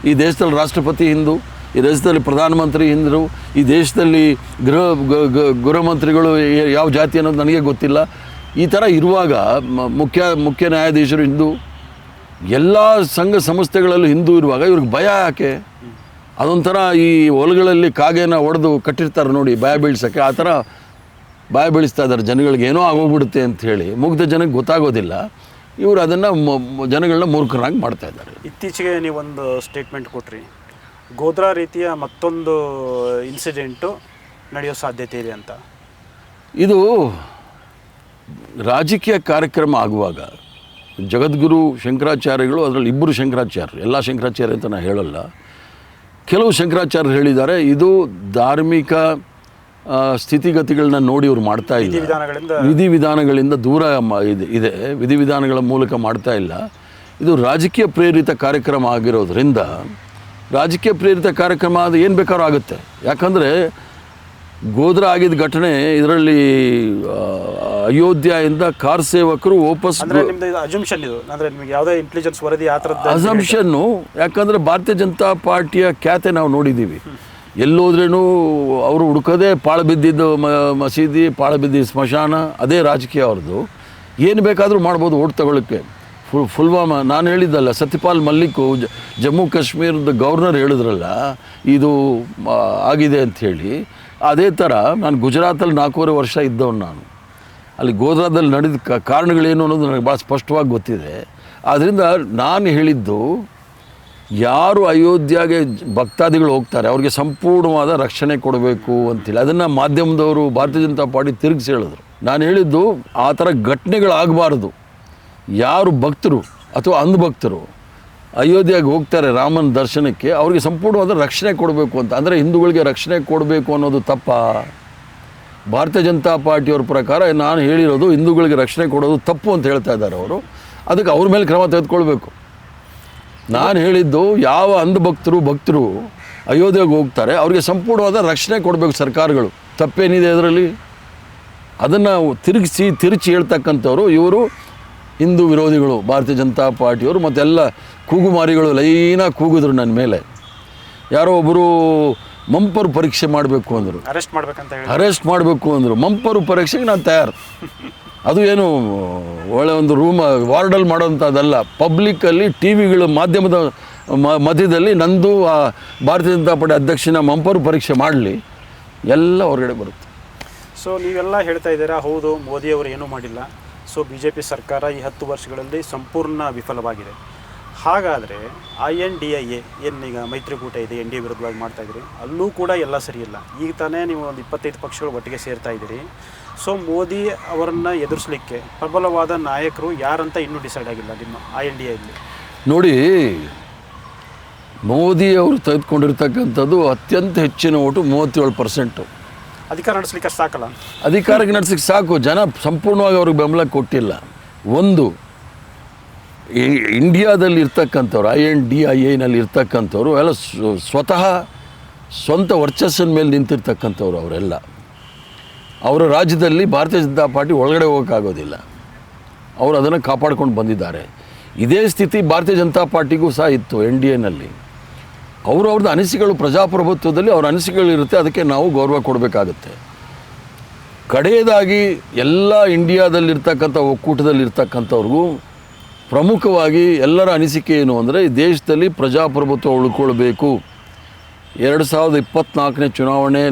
S2: ಈ ದೇಶದಲ್ಲಿ ರಾಷ್ಟ್ರಪತಿ ಹಿಂದೂ, ಈ ದೇಶದಲ್ಲಿ ಪ್ರಧಾನಮಂತ್ರಿ ಹಿಂದರು, ಈ ದೇಶದಲ್ಲಿ ಗೃಹ ಮಂತ್ರಿಗಳು ಯಾವ ಜಾತಿ ಅನ್ನೋದು ನನಗೆ ಗೊತ್ತಿಲ್ಲ. ಈ ಥರ ಇರುವಾಗ ಮುಖ್ಯ ನ್ಯಾಯಾಧೀಶರು ಹಿಂದೂ, ಎಲ್ಲ ಸಂಘ ಸಂಸ್ಥೆಗಳಲ್ಲೂ ಹಿಂದೂ ಇರುವಾಗ ಇವ್ರಿಗೆ ಭಯ ಯಾಕೆ? ಅದೊಂಥರ ಈ ಹೊಲಗಳಲ್ಲಿ ಕಾಗೆನ ಹೊಡೆದು ಕಟ್ಟಿರ್ತಾರೆ ನೋಡಿ ಭಯ ಬೀಳ್ಸೋಕ್ಕೆ, ಆ ಥರ ಭಯ ಬೀಳಿಸ್ತಾ ಇದ್ದಾರೆ ಜನಗಳಿಗೆ. ಏನೋ ಆಗೋಗ್ಬಿಡುತ್ತೆ ಅಂಥೇಳಿ. ಮುಗ್ಧ ಜನಕ್ಕೆ ಗೊತ್ತಾಗೋದಿಲ್ಲ. ಇವರು ಅದನ್ನು ಜನಗಳನ್ನ ಮೂರ್ಖರಾಗಿ ಮಾಡ್ತಾ ಇದ್ದಾರೆ.
S1: ಇತ್ತೀಚೆಗೆ ನೀವೊಂದು ಸ್ಟೇಟ್ಮೆಂಟ್ ಕೊಟ್ರಿ, ಗೋಧ್ರಾ ರೀತಿಯ ಮತ್ತೊಂದು ಇನ್ಸಿಡೆಂಟು ನಡೆಯೋ ಸಾಧ್ಯತೆ ಇದೆ ಅಂತ.
S2: ಇದು ರಾಜಕೀಯ ಕಾರ್ಯಕ್ರಮ ಆಗುವಾಗ ಜಗದ್ಗುರು ಶಂಕರಾಚಾರ್ಯಗಳು, ಅದರಲ್ಲಿ 2 ಶಂಕರಾಚಾರ್ಯರು, ಎಲ್ಲ ಶಂಕರಾಚಾರ್ಯ ಅಂತ ನಾನು ಹೇಳಲ್ಲ, ಕೆಲವು ಶಂಕರಾಚಾರ್ಯರು ಹೇಳಿದ್ದಾರೆ ಇದು ಧಾರ್ಮಿಕ ಸ್ಥಿತಿಗತಿಗಳನ್ನ ನೋಡಿ ಇವ್ರು ಮಾಡ್ತಾ ಇಲ್ಲ, ವಿಧಿವಿಧಾನಗಳಿಂದ ದೂರ ಇದೆ, ವಿಧಿವಿಧಾನಗಳ ಮೂಲಕ ಮಾಡ್ತಾ ಇಲ್ಲ. ಇದು ರಾಜಕೀಯ ಪ್ರೇರಿತ ಕಾರ್ಯಕ್ರಮ ಆಗಿರೋದ್ರಿಂದ, ರಾಜಕೀಯ ಪ್ರೇರಿತ ಕಾರ್ಯಕ್ರಮ ಅದು ಏನು ಬೇಕಾದ್ರೂ ಆಗುತ್ತೆ. ಯಾಕಂದರೆ ಗೋಧ್ರಾ ಆಗಿದ್ದ ಘಟನೆ, ಇದರಲ್ಲಿ ಅಯೋಧ್ಯೆಯಿಂದ ಕಾರ್ ಸೇವಕರು ವಾಪಸ್ ಅಸಂಪ್ಷನ್ನು. ಯಾಕಂದರೆ ಭಾರತೀಯ ಜನತಾ ಪಾರ್ಟಿಯ ಖ್ಯಾತೆ ನಾವು ನೋಡಿದ್ದೀವಿ. ಎಲ್ಲೋದ್ರೂ ಅವರು ಹುಡುಕೋದೇ ಪಾಳು ಬಿದ್ದಿದ್ದು ಮಸೀದಿ, ಪಾಳು ಬಿದ್ದಿದ್ದು ಸ್ಮಶಾನ, ಅದೇ ರಾಜಕೀಯ ಅವ್ರದ್ದು. ಏನು ಬೇಕಾದರೂ ಮಾಡ್ಬೋದು ಓಟ್ ತಗೊಳ್ಳೋಕ್ಕೆ. ಪುಲ್ವಾಮಾ ನಾನು ಹೇಳಿದ್ದಲ್ಲ, ಸತ್ಯಪಾಲ್ ಮಲ್ಲಿಕ್ ಜಮ್ಮು ಕಾಶ್ಮೀರದ ಗವರ್ನರ್ ಹೇಳಿದ್ರಲ್ಲ ಇದು ಆಗಿದೆ ಅಂಥೇಳಿ. ಅದೇ ಥರ ನಾನು ಗುಜರಾತಲ್ಲಿ 4.5 ವರ್ಷ ಇದ್ದವನು. ನಾನು ಅಲ್ಲಿ ಗೋಧ್ರಾದಲ್ಲಿ ನಡೆದ ಕಾರಣಗಳೇನು ಅನ್ನೋದು ನನಗೆ ಭಾಳ ಸ್ಪಷ್ಟವಾಗಿ ಗೊತ್ತಿದೆ. ಆದ್ದರಿಂದ ನಾನು ಹೇಳಿದ್ದು, ಯಾರು ಅಯೋಧ್ಯೆಗೆ ಭಕ್ತಾದಿಗಳು ಹೋಗ್ತಾರೆ ಅವ್ರಿಗೆ ಸಂಪೂರ್ಣವಾದ ರಕ್ಷಣೆ ಕೊಡಬೇಕು ಅಂತೇಳಿ. ಅದನ್ನು ಮಾಧ್ಯಮದವರು ಭಾರತೀಯ ಜನತಾ ಪಾರ್ಟಿ ತಿರುಗಿಸಿ ಹೇಳಿದ್ರು. ನಾನು ಹೇಳಿದ್ದು ಆ ಥರ ಘಟನೆಗಳಾಗಬಾರ್ದು. ಯಾರು ಭಕ್ತರು ಅಥವಾ ಅಂಧಭಕ್ತರು ಅಯೋಧ್ಯೆಗೆ ಹೋಗ್ತಾರೆ ರಾಮನ ದರ್ಶನಕ್ಕೆ, ಅವ್ರಿಗೆ ಸಂಪೂರ್ಣವಾದ ರಕ್ಷಣೆ ಕೊಡಬೇಕು ಅಂತ. ಅಂದರೆ ಹಿಂದೂಗಳಿಗೆ ರಕ್ಷಣೆ ಕೊಡಬೇಕು ಅನ್ನೋದು ತಪ್ಪ? ಭಾರತೀಯ ಜನತಾ ಪಾರ್ಟಿಯವ್ರ ಪ್ರಕಾರ ನಾನು ಹೇಳಿರೋದು ಹಿಂದೂಗಳಿಗೆ ರಕ್ಷಣೆ ಕೊಡೋದು ತಪ್ಪು ಅಂತ ಹೇಳ್ತಾ ಇದ್ದಾರೆ ಅವರು. ಅದಕ್ಕೆ ಅವ್ರ ಮೇಲೆ ಕ್ರಮ ತೆಗೆದುಕೊಳ್ಬೇಕು. ನಾನು ಹೇಳಿದ್ದು, ಯಾವ ಭಕ್ತರು ಅಯೋಧ್ಯೆಗೆ ಹೋಗ್ತಾರೆ ಅವ್ರಿಗೆ ಸಂಪೂರ್ಣವಾದ ರಕ್ಷಣೆ ಕೊಡಬೇಕು ಸರ್ಕಾರಗಳು. ತಪ್ಪೇನಿದೆ ಅದರಲ್ಲಿ? ಅದನ್ನು ತಿರುಚಿ ಹೇಳ್ತಕ್ಕಂಥವ್ರು ಇವರು ಹಿಂದೂ ವಿರೋಧಿಗಳು, ಭಾರತೀಯ ಜನತಾ ಪಾರ್ಟಿಯವರು. ಮತ್ತೆಲ್ಲ ಕೂಗುಮಾರಿಗಳು ಲೈನಾಗಿ ಕೂಗಿದ್ರು ನನ್ನ ಮೇಲೆ. ಯಾರೋ ಒಬ್ಬರು ಮಂಪರು ಪರೀಕ್ಷೆ ಮಾಡಬೇಕು ಅಂದರು, ಅರೆಸ್ಟ್ ಮಾಡಬೇಕು ಅಂದರು. ಮಂಪರು ಪರೀಕ್ಷೆಗೆ ನಾನು ತಯಾರು. ಅದು ಏನು ಒಳ್ಳೆ ಒಂದು ವಾರ್ಡಲ್ಲಿ ಮಾಡೋಂಥದ್ದಲ್ಲ. ಪಬ್ಲಿಕ್ಕಲ್ಲಿ ಟಿ ವಿಗಳು ಮಾಧ್ಯಮದ ಮಧ್ಯದಲ್ಲಿ ನಂದು ಭಾರತೀಯ ಜನತಾ ಪಾರ್ಟಿ ಅಧ್ಯಕ್ಷನ ಮಂಪರು ಪರೀಕ್ಷೆ ಮಾಡಲಿ, ಎಲ್ಲ ಹೊರಗಡೆ ಬರುತ್ತೆ.
S1: ಸೊ ನೀವೆಲ್ಲ ಹೇಳ್ತಾ ಇದ್ದೀರಾ, ಹೌದು ಮೋದಿಯವರು ಏನೂ ಮಾಡಿಲ್ಲ, ಸೊ BJP ಸರ್ಕಾರ ಈ 10 ವರ್ಷಗಳಲ್ಲಿ ಸಂಪೂರ್ಣ ವಿಫಲವಾಗಿದೆ. ಹಾಗಾದರೆ INDIA ಏನೀಗ ಮೈತ್ರಿಕೂಟ ಇದೆ, NDA ವಿರುದ್ಧವಾಗಿ ಮಾಡ್ತಾಯಿದ್ದೀರಿ, ಅಲ್ಲೂ ಕೂಡ ಎಲ್ಲ ಸರಿಯಿಲ್ಲ. ಈಗ ತಾನೇ ನೀವು ಒಂದು 25 ಪಕ್ಷಗಳು ಒಟ್ಟಿಗೆ ಸೇರ್ತಾ ಇದ್ದೀರಿ. ಸೊ ಮೋದಿ ಅವರನ್ನು ಎದುರಿಸಲಿಕ್ಕೆ ಪ್ರಬಲವಾದ ನಾಯಕರು ಯಾರಂತ ಇನ್ನೂ ಡಿಸೈಡ್ ಆಗಿಲ್ಲ ನಿಮ್ಮ INDA ಇಲ್ಲಿ?
S2: ನೋಡಿ, ಮೋದಿ ಅವರು ತೆಗೆದುಕೊಂಡಿರ್ತಕ್ಕಂಥದ್ದು ಅತ್ಯಂತ ಹೆಚ್ಚಿನ ಓಟು 37%.
S1: ಅಧಿಕಾರ ನಡೆಸಲಿಕ್ಕೆ ಸಾಕಲ್ಲ,
S2: ಅಧಿಕಾರಕ್ಕೆ ನಡೆಸಲಿಕ್ಕೆ ಸಾಕು. ಜನ ಸಂಪೂರ್ಣವಾಗಿ ಅವ್ರಿಗೆ ಬೆಂಬಲ ಕೊಟ್ಟಿಲ್ಲ. ಒಂದು ಇಂಡಿಯಾದಲ್ಲಿ ಇರ್ತಕ್ಕಂಥವ್ರು INDIA ಇರ್ತಕ್ಕಂಥವ್ರು ಎಲ್ಲ ಸ್ವತಃ ಸ್ವಂತ ವರ್ಚಸ್ಸಿನ ಮೇಲೆ ನಿಂತಿರ್ತಕ್ಕಂಥವ್ರು ಅವರೆಲ್ಲ. ಅವರ ರಾಜ್ಯದಲ್ಲಿ ಭಾರತೀಯ ಜನತಾ ಪಾರ್ಟಿ ಒಳಗಡೆ ಹೋಗೋಕ್ಕಾಗೋದಿಲ್ಲ. ಅವರು ಅದನ್ನು ಕಾಪಾಡ್ಕೊಂಡು ಬಂದಿದ್ದಾರೆ. ಇದೇ ಸ್ಥಿತಿ ಭಾರತೀಯ ಜನತಾ ಪಾರ್ಟಿಗೂ ಸಹ ಇತ್ತು NDAನಲ್ಲಿ. ಅವ್ರದ್ದು ಅನಿಸಿಕೆಗಳು ಪ್ರಜಾಪ್ರಭುತ್ವದಲ್ಲಿ ಅವ್ರ ಅನಿಸಿಕೆಗಳಿರುತ್ತೆ, ಅದಕ್ಕೆ ನಾವು ಗೌರವ ಕೊಡಬೇಕಾಗುತ್ತೆ. ಕಡೆಯದಾಗಿ ಎಲ್ಲ ಇಂಡಿಯಾದಲ್ಲಿರ್ತಕ್ಕಂಥ ಒಕ್ಕೂಟದಲ್ಲಿರ್ತಕ್ಕಂಥವ್ರಿಗೂ ಪ್ರಮುಖವಾಗಿ ಎಲ್ಲರ ಅನಿಸಿಕೆ ಏನು ಅಂದರೆ, ಈ ದೇಶದಲ್ಲಿ ಪ್ರಜಾಪ್ರಭುತ್ವ ಉಳ್ಕೊಳ್ಬೇಕು, 2024ನೇ ಚುನಾವಣೆ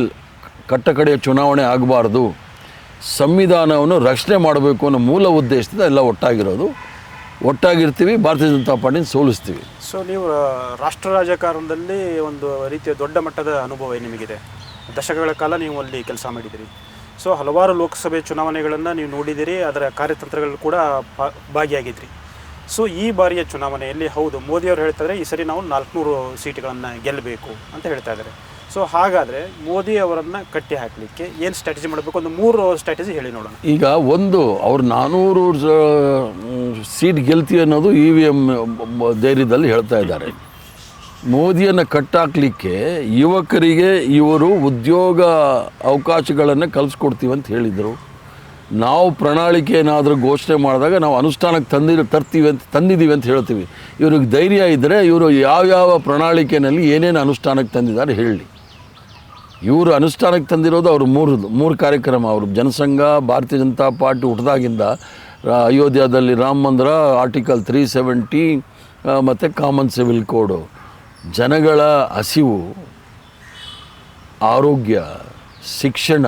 S2: ಕಟ್ಟಕಡೆಯ ಚುನಾವಣೆ ಆಗಬಾರ್ದು, ಸಂವಿಧಾನವನ್ನು ರಕ್ಷಣೆ ಮಾಡಬೇಕು ಅನ್ನೋ ಮೂಲ ಉದ್ದೇಶದಿಂದ ಎಲ್ಲ ಒಟ್ಟಾಗಿರ್ತೀವಿ, ಭಾರತೀಯ ಜನತಾ ಪಾರ್ಟಿನ ಸೋಲಿಸ್ತೀವಿ.
S1: ಸೊ ನೀವು ರಾಷ್ಟ್ರ ರಾಜಕಾರಣದಲ್ಲಿ ಒಂದು ರೀತಿಯ ದೊಡ್ಡ ಮಟ್ಟದ ಅನುಭವ ನಿಮಗಿದೆ. ದಶಕಗಳ ಕಾಲ ನೀವು ಅಲ್ಲಿ ಕೆಲಸ ಮಾಡಿದಿರಿ. ಸೊ ಹಲವಾರು ಲೋಕಸಭೆ ಚುನಾವಣೆಗಳನ್ನು ನೀವು ನೋಡಿದಿರಿ, ಅದರ ಕಾರ್ಯತಂತ್ರಗಳು ಕೂಡ ಭಾಗಿಯಾಗಿದ್ರಿ. ಸೊ ಈ ಬಾರಿಯ ಚುನಾವಣೆಯಲ್ಲಿ ಹೌದು, ಮೋದಿಯವರು ಹೇಳ್ತಾರೆ ಈ ಸರಿ ನಾವು 400 ಸೀಟ್ಗಳನ್ನು ಗೆಲ್ಲಬೇಕು ಅಂತ ಹೇಳ್ತಾ ಇದ್ದಾರೆ. ಸೊ ಹಾಗಾದರೆ ಮೋದಿ ಅವರನ್ನು ಕಟ್ಟಿ ಹಾಕಲಿಕ್ಕೆ ಏನು ಸ್ಟ್ರಾಟಜಿ ಮಾಡಬೇಕು? ಒಂದು 3 ಸ್ಟ್ರಾಟಜಿ ಹೇಳಿ ನೋಡೋಣ.
S2: ಈಗ ಒಂದು, ಅವ್ರು 400 ಸೀಟ್ ಗೆಲ್ತೀವಿ ಅನ್ನೋದು EVM ಧೈರ್ಯದಲ್ಲಿ ಹೇಳ್ತಾ ಇದ್ದಾರೆ. ಮೋದಿಯನ್ನು ಕಟ್ಟಾಕಲಿಕ್ಕೆ ಯುವಕರಿಗೆ ಇವರು ಉದ್ಯೋಗ ಅವಕಾಶಗಳನ್ನು ಕಲಿಸ್ಕೊಡ್ತೀವಿ ಅಂತ ಹೇಳಿದರು. ನಾವು ಪ್ರಣಾಳಿಕೆ ಏನಾದರೂ ಘೋಷಣೆ ಮಾಡಿದಾಗ ನಾವು ಅನುಷ್ಠಾನಕ್ಕೆ ತಂದಿದ್ದೀವಿ ಅಂತ ಹೇಳ್ತೀವಿ. ಇವ್ರಿಗೆ ಧೈರ್ಯ ಇದ್ದರೆ ಇವರು ಯಾವ್ಯಾವ ಪ್ರಣಾಳಿಕೆಯಲ್ಲಿ ಏನೇನು ಅನುಷ್ಠಾನಕ್ಕೆ ತಂದಿದ್ದಾರೆ ಹೇಳಿ. ಇವರು ಅನುಷ್ಠಾನಕ್ಕೆ ತಂದಿರೋದು ಅವರು ಮೂರು ಕಾರ್ಯಕ್ರಮ. ಅವರು ಜನಸಂಘ, ಭಾರತೀಯ ಜನತಾ ಪಾರ್ಟಿ ಹುಟ್ಟಿದಾಗಿಂದ ಅಯೋಧ್ಯದಲ್ಲಿ ರಾಮ ಮಂದಿರ, ಆರ್ಟಿಕಲ್ 370 ಮತ್ತು ಕಾಮನ್ ಸಿವಿಲ್ ಕೋಡು. ಜನಗಳ ಹಸಿವು, ಆರೋಗ್ಯ, ಶಿಕ್ಷಣ,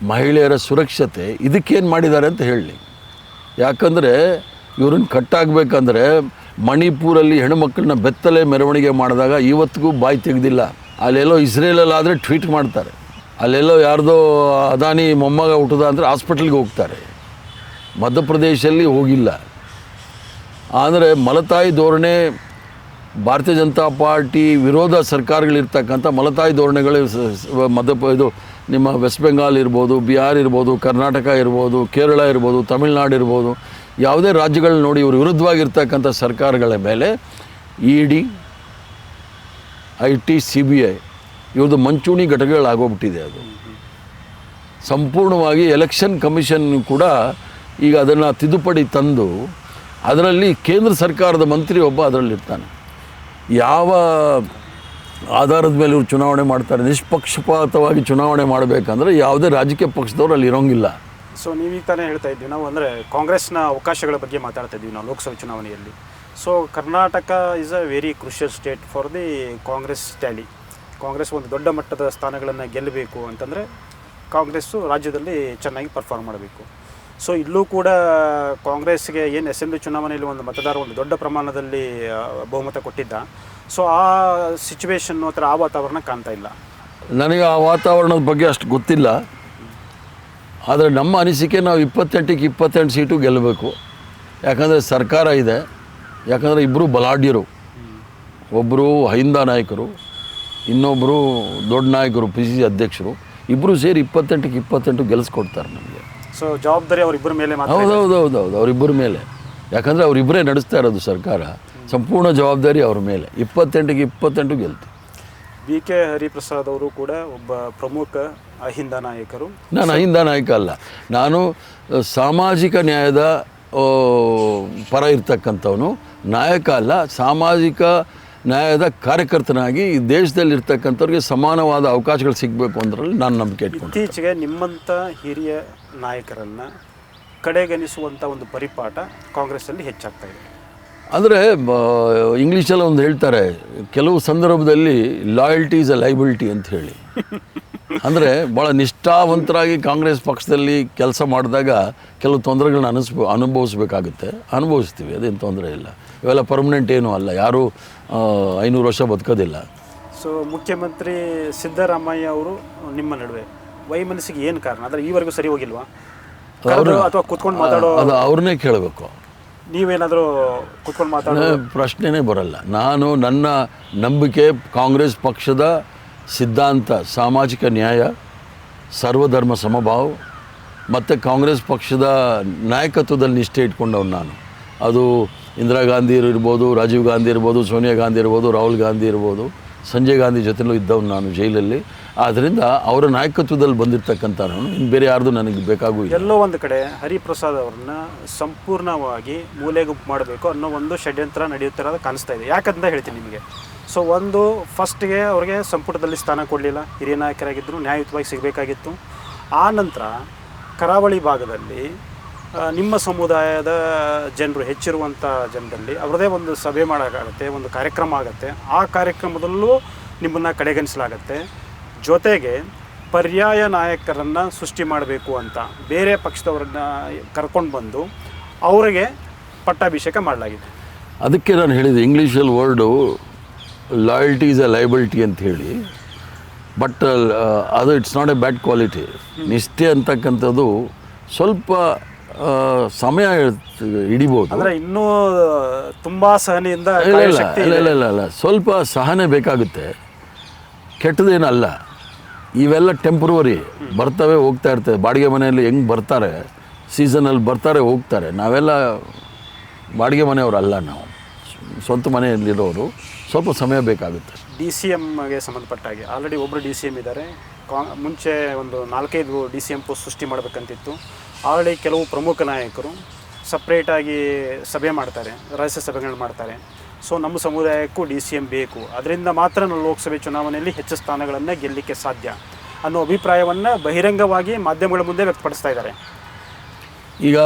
S2: ಮಹಿಳೆಯರ ಸುರಕ್ಷತೆ, ಇದಕ್ಕೇನು ಮಾಡಿದ್ದಾರೆ ಅಂತ ಹೇಳಿ. ಯಾಕಂದರೆ ಇವ್ರನ್ನ ಕಟ್ಟಾಗಬೇಕಂದ್ರೆ ಮಣಿಪುರಲ್ಲಿ ಹೆಣ್ಣುಮಕ್ಕಳನ್ನ ಬೆತ್ತಲೆ ಮೆರವಣಿಗೆ ಮಾಡಿದಾಗ ಇವತ್ತಿಗೂ ಬಾಯಿ ತೆಗೆದಿಲ್ಲ. ಅಲ್ಲೆಲ್ಲೋ ಇಸ್ರೇಲಲ್ಲಾದರೆ ಟ್ವೀಟ್ ಮಾಡ್ತಾರೆ, ಅಲ್ಲೆಲ್ಲೋ ಯಾರ್ದೋ ಅದಾನಿ ಮೊಮ್ಮಗ ಹುಟ್ಟದ ಅಂದರೆ ಹಾಸ್ಪಿಟ್ಲಿಗೆ ಹೋಗ್ತಾರೆ. ಮಧ್ಯಪ್ರದೇಶಲ್ಲಿ ಹೋಗಿಲ್ಲ. ಅಂದರೆ ಮಲತಾಯಿ ಧೋರಣೆ, ಭಾರತೀಯ ಜನತಾ ಪಾರ್ಟಿ ವಿರೋಧ ಸರ್ಕಾರಗಳಿರ್ತಕ್ಕಂಥ ಮಲತಾಯಿ ಧೋರಣೆಗಳು ಇದು ನಿಮ್ಮ ವೆಸ್ಟ್ ಬೆಂಗಾಲ್ ಇರ್ಬೋದು, ಬಿಹಾರ್ ಇರ್ಬೋದು, ಕರ್ನಾಟಕ ಇರ್ಬೋದು, ಕೇರಳ ಇರ್ಬೋದು, ತಮಿಳ್ನಾಡು ಇರ್ಬೋದು, ಯಾವುದೇ ರಾಜ್ಯಗಳನ್ನ ನೋಡಿ ಇವರು ವಿರುದ್ಧವಾಗಿರ್ತಕ್ಕಂಥ ಸರ್ಕಾರಗಳ ಮೇಲೆ ED, IT, CBI ಇವ್ರದ್ದು ಮಂಚೂಣಿ ಘಟಕಗಳಾಗೋಗ್ಬಿಟ್ಟಿದೆ. ಅದು ಸಂಪೂರ್ಣವಾಗಿ ಎಲೆಕ್ಷನ್ ಕಮಿಷನ್ ಕೂಡ ಈಗ ಅದನ್ನು ತಿದ್ದುಪಡಿ ತಂದು ಅದರಲ್ಲಿ ಕೇಂದ್ರ ಸರ್ಕಾರದ ಮಂತ್ರಿ ಒಬ್ಬ ಅದರಲ್ಲಿರ್ತಾನೆ. ಯಾವ ಆಧಾರದ ಮೇಲೆ ಇವರು ಚುನಾವಣೆ ಮಾಡ್ತಾರೆ? ನಿಷ್ಪಕ್ಷಪಾತವಾಗಿ ಚುನಾವಣೆ ಮಾಡಬೇಕಂದ್ರೆ ಯಾವುದೇ ರಾಜಕೀಯ ಪಕ್ಷದವ್ರು ಅಲ್ಲಿ ಇರೋಂಗಿಲ್ಲ.
S1: ಸೊ ನೀವೀಗ ತಾನೇ ಹೇಳ್ತಾ ಇದ್ದೀವಿ ನಾವು, ಅಂದರೆ ಕಾಂಗ್ರೆಸ್ನ ಅವಕಾಶಗಳ ಬಗ್ಗೆ ಮಾತಾಡ್ತಾ ಇದ್ದೀವಿ ನಾವು ಲೋಕಸಭೆ ಚುನಾವಣೆಯಲ್ಲಿ. So Karnataka is a very crucial state for the Congress Tally. Congress ಒಂದು ದೊಡ್ಡ ಮಟ್ಟದ ಸ್ಥಾನಗಳನ್ನು ಗೆಲ್ಲಬೇಕು ಅಂತಂದರೆ ಕಾಂಗ್ರೆಸ್ಸು ರಾಜ್ಯದಲ್ಲಿ ಚೆನ್ನಾಗಿ ಪರ್ಫಾರ್ಮ್ ಮಾಡಬೇಕು. ಸೊ ಇಲ್ಲೂ ಕೂಡ ಕಾಂಗ್ರೆಸ್ಗೆ ಏನು ಅಸೆಂಬ್ಲಿ ಚುನಾವಣೆಯಲ್ಲಿ ಒಂದು ಮತದಾರ ಒಂದು ದೊಡ್ಡ ಪ್ರಮಾಣದಲ್ಲಿ ಬಹುಮತ ಕೊಟ್ಟಿದ್ದ. ಸೊ ಆ ಸಿಚುವೇಶನ್ನು ಅಥವಾ ಆ ವಾತಾವರಣ ಕಾಣ್ತಾ ಇಲ್ಲ.
S2: ನನಗೆ ಆ ವಾತಾವರಣದ ಬಗ್ಗೆ ಅಷ್ಟು ಗೊತ್ತಿಲ್ಲ. ಆದರೆ ನಮ್ಮ ಅನಿಸಿಕೆ ನಾವು 28ಕ್ಕೆ 28 ಸೀಟು ಗೆಲ್ಲಬೇಕು. ಯಾಕಂದರೆ ಸರ್ಕಾರ ಇದೆ, ಯಾಕಂದರೆ ಇಬ್ಬರು ಬಲಾಢ್ಯರು, ಒಬ್ಬರು ಹೈಂದ ನಾಯಕರು, ಇನ್ನೊಬ್ಬರು ದೊಡ್ಡ ನಾಯಕರು PCC ಅಧ್ಯಕ್ಷರು, ಇಬ್ಬರು ಸೇರಿ 28ಕ್ಕೆ 28 ಗೆಲ್ಲಿಸ್ಕೊಡ್ತಾರೆ ನಮಗೆ.
S1: ಸೊ ಜವಾಬ್ದಾರಿ ಅವರಿಬ್ಬರ ಮೇಲೆ.
S2: ಹೌದೌದೌದು, ಅವರಿಬ್ಬರ ಮೇಲೆ. ಯಾಕಂದರೆ ಅವರಿಬ್ಬರೇ ನಡೆಸ್ತಾ ಇರೋದು ಸರ್ಕಾರ, ಸಂಪೂರ್ಣ ಜವಾಬ್ದಾರಿ ಅವ್ರ ಮೇಲೆ. 28ಕ್ಕೆ 28 ಗೆಲ್ತೀವಿ.
S1: BK ಹರಿಪ್ರಸಾದ್ ಅವರು ಕೂಡ ಒಬ್ಬ ಪ್ರಮುಖ ಅಹಿಂದ ನಾಯಕರು.
S2: ನಾನು ಅಹಿಂದ ನಾಯಕ ಅಲ್ಲ, ನಾನು ಸಾಮಾಜಿಕ ನ್ಯಾಯದ ಪರ ಇರ್ತಕ್ಕಂಥವನು, ನಾಯಕ ಅಲ್ಲ, ಸಾಮಾಜಿಕ ನ್ಯಾಯದ ಕಾರ್ಯಕರ್ತನಾಗಿ ಈ ದೇಶದಲ್ಲಿರ್ತಕ್ಕಂಥವ್ರಿಗೆ ಸಮಾನವಾದ ಅವಕಾಶಗಳು ಸಿಗಬೇಕು ಅಂದ್ರಲ್ಲಿ ನಾನು ನಂಬಿಕೆ ಇಟ್ಕೊಂಡು.
S1: ಇತ್ತೀಚೆಗೆ ನಿಮ್ಮಂಥ ಹಿರಿಯ ನಾಯಕರನ್ನು ಕಡೆಗಣಿಸುವಂಥ ಒಂದು ಪರಿಪಾಠ ಕಾಂಗ್ರೆಸ್ಸಲ್ಲಿ ಹೆಚ್ಚಾಗ್ತಾ ಇದೆ.
S2: ಅಂದರೆ ಇಂಗ್ಲೀಷಲ್ಲಿ ಒಂದು ಹೇಳ್ತಾರೆ, ಕೆಲವು ಸಂದರ್ಭದಲ್ಲಿ ಲಾಯಲ್ಟಿ ಈಸ್ ಅ ಲೈಬಿಲಿಟಿ ಅಂತ ಹೇಳಿ. ಅಂದರೆ ಭಾಳ ನಿಷ್ಠಾವಂತರಾಗಿ ಕಾಂಗ್ರೆಸ್ ಪಕ್ಷದಲ್ಲಿ ಕೆಲಸ ಮಾಡಿದಾಗ ಕೆಲವು ತೊಂದರೆಗಳನ್ನ ಅನುಭವಿಸ್ಬೇಕಾಗುತ್ತೆ. ಅನುಭವಿಸ್ತೀವಿ, ಅದೇನು ತೊಂದರೆ ಇಲ್ಲ. ಇವೆಲ್ಲ ಪರ್ಮನೆಂಟ್ ಏನೂ ಅಲ್ಲ, ಯಾರೂ 500 ವರ್ಷ ಬದುಕೋದಿಲ್ಲ.
S1: ಸೊ ಮುಖ್ಯಮಂತ್ರಿ ಸಿದ್ದರಾಮಯ್ಯ ಅವರು ನಿಮ್ಮ ನಡುವೆ ವೈಮನಸ್ಸಿಗೆ ಏನು ಕಾರಣ? ಅಂದರೆ ಈವರೆಗೂ ಸರಿ ಹೋಗಿಲ್ವಾ? ಅಥವಾ ಕೂತ್ಕೊಂಡು ಮಾತಾಡೋ
S2: ಅದು ಅವ್ರನ್ನೇ ಕೇಳಬೇಕು.
S1: ನೀವೇನಾದರೂ ಕೂತ್ಕೊಂಡು ಮಾತಾಡೋ
S2: ಪ್ರಶ್ನೆನೇ ಬರಲ್ಲ. ನಾನು ನನ್ನ ನಂಬಿಕೆ ಕಾಂಗ್ರೆಸ್ ಪಕ್ಷದ ಸಿದ್ಧಾಂತ ಸಾಮಾಜಿಕ ನ್ಯಾಯ, ಸರ್ವಧರ್ಮ ಸಮಭಾವ ಮತ್ತು ಕಾಂಗ್ರೆಸ್ ಪಕ್ಷದ ನಾಯಕತ್ವದಲ್ಲಿ ನಿಷ್ಠೆ ಇಟ್ಕೊಂಡವ್ನು ನಾನು. ಅದು ಇಂದಿರಾ ಗಾಂಧಿ ಇರ್ಬೋದು, ರಾಜೀವ್ ಗಾಂಧಿ ಇರ್ಬೋದು, ಸೋನಿಯಾ ಗಾಂಧಿ ಇರ್ಬೋದು, ರಾಹುಲ್ ಗಾಂಧಿ ಇರ್ಬೋದು, ಸಂಜಯ್ ಗಾಂಧಿ ಜೊತೆಲೂ ಇದ್ದವನು ನಾನು ಜೈಲಲ್ಲಿ. ಆದ್ದರಿಂದ ಅವರ ನಾಯಕತ್ವದಲ್ಲಿ ಬಂದಿರತಕ್ಕಂಥ ನಾನು, ಇನ್ನು ಬೇರೆ ಯಾರ್ದು ನನಗೆ ಬೇಕಾಗೂ ಇಲ್ಲ.
S1: ಎಲ್ಲೋ ಒಂದು ಕಡೆ ಹರಿಪ್ರಸಾದ್ ಅವ್ರನ್ನ ಸಂಪೂರ್ಣವಾಗಿ ಮೂಲೆಗುಂಪು ಮಾಡಬೇಕು ಅನ್ನೋ ಒಂದು ಷಡ್ಯಂತ್ರ ನಡೆಯುತ್ತಿರೋದು ಕಾಣಿಸ್ತಾ ಇದೆ. ಯಾಕಂತ ಹೇಳ್ತೀನಿ ನಿಮಗೆ. ಸೊ ಒಂದು ಫಸ್ಟ್ಗೆ ಅವ್ರಿಗೆ ಸಂಪುಟದಲ್ಲಿ ಸ್ಥಾನ ಕೊಡಲಿಲ್ಲ, ಹಿರಿಯ ನಾಯಕರಾಗಿದ್ದರು, ನ್ಯಾಯಯುತವಾಗಿ ಸಿಗಬೇಕಾಗಿತ್ತು. ಆ ನಂತರ ಕರಾವಳಿ ಭಾಗದಲ್ಲಿ ನಿಮ್ಮ ಸಮುದಾಯದ ಜನರು ಹೆಚ್ಚಿರುವಂಥ ಜನರಲ್ಲಿ ಅವರದೇ ಒಂದು ಸಭೆ ಮಾಡೋಕ್ಕಾಗತ್ತೆ, ಒಂದು ಕಾರ್ಯಕ್ರಮ ಆಗುತ್ತೆ. ಆ ಕಾರ್ಯಕ್ರಮದಲ್ಲೂ ನಿಮ್ಮನ್ನು ಕಡೆಗಣಿಸಲಾಗತ್ತೆ. ಜೊತೆಗೆ ಪರ್ಯಾಯ ನಾಯಕರನ್ನು ಸೃಷ್ಟಿ ಮಾಡಬೇಕು ಅಂತ ಬೇರೆ ಪಕ್ಷದವರನ್ನ ಕರ್ಕೊಂಡು ಬಂದು ಅವರಿಗೆ ಪಟ್ಟಾಭಿಷೇಕ ಮಾಡಲಾಗಿದೆ.
S2: ಅದಕ್ಕೆ ನಾನು ಹೇಳಿದೆ ಇಂಗ್ಲೀಷಲ್ಲಿ word loyalty is A liability ಅಂತ ಹೇಳಿ. ಬಟ್ ಅದು it's not a bad quality. ನಿಷ್ಠೆ ಅಂತಕ್ಕಂಥದ್ದು ಸ್ವಲ್ಪ ಸಮಯ ಹಿಡಿಬೋದು.
S1: ಅಂದರೆ ಇನ್ನೂ ತುಂಬ ಸಹನೆಯಿಂದ
S2: ಇಲ್ಲ, ಸ್ವಲ್ಪ ಸಹನೆ ಬೇಕಾಗುತ್ತೆ, ಕೆಟ್ಟದೇನಲ್ಲ. ಇವೆಲ್ಲ ಟೆಂಪ್ರವರಿ, ಬರ್ತವೆ ಹೋಗ್ತಾ ಇರ್ತವೆ. ಬಾಡಿಗೆ ಮನೆಯಲ್ಲಿ ಹೆಂಗೆ ಬರ್ತಾರೆ, ಸೀಸನಲ್ಲಿ ಬರ್ತಾರೆ ಹೋಗ್ತಾರೆ. ನಾವೆಲ್ಲ ಬಾಡಿಗೆ ಮನೆಯವರಲ್ಲ, ನಾವು ಸ್ವಂತ ಮನೆಯಲ್ಲಿರೋರು. ಸ್ವಲ್ಪ ಸಮಯ ಬೇಕಾಗುತ್ತೆ.
S1: DCMಗೆ ಸಂಬಂಧಪಟ್ಟ ಹಾಗೆ ಆಲ್ರೆಡಿ ಒಬ್ಬರು DCM ಇದ್ದಾರೆ. ಮುಂಚೆ ಒಂದು 4-5 DCM ಪೋಸ್ಟ್ ಸೃಷ್ಟಿ ಮಾಡಬೇಕಂತಿತ್ತು. ಆಲ್ರೆಡಿ ಕೆಲವು ಪ್ರಮುಖ ನಾಯಕರು ಸಪ್ರೇಟಾಗಿ ಸಭೆ ಮಾಡ್ತಾರೆ, ರಹಸ್ಯ ಸಭೆಗಳನ್ನ ಮಾಡ್ತಾರೆ. ಸೊ ನಮ್ಮ ಸಮುದಾಯಕ್ಕೂ DCM ಬೇಕು, ಅದರಿಂದ ಮಾತ್ರ ನಾವು ಲೋಕಸಭೆ ಚುನಾವಣೆಯಲ್ಲಿ ಹೆಚ್ಚು ಸ್ಥಾನಗಳನ್ನು ಗೆಲ್ಲಲಿಕ್ಕೆ ಸಾಧ್ಯ ಅನ್ನೋ ಅಭಿಪ್ರಾಯವನ್ನು ಬಹಿರಂಗವಾಗಿ ಮಾಧ್ಯಮಗಳ ಮುಂದೆ ವ್ಯಕ್ತಪಡಿಸ್ತಾ ಇದ್ದಾರೆ.
S2: ಈಗ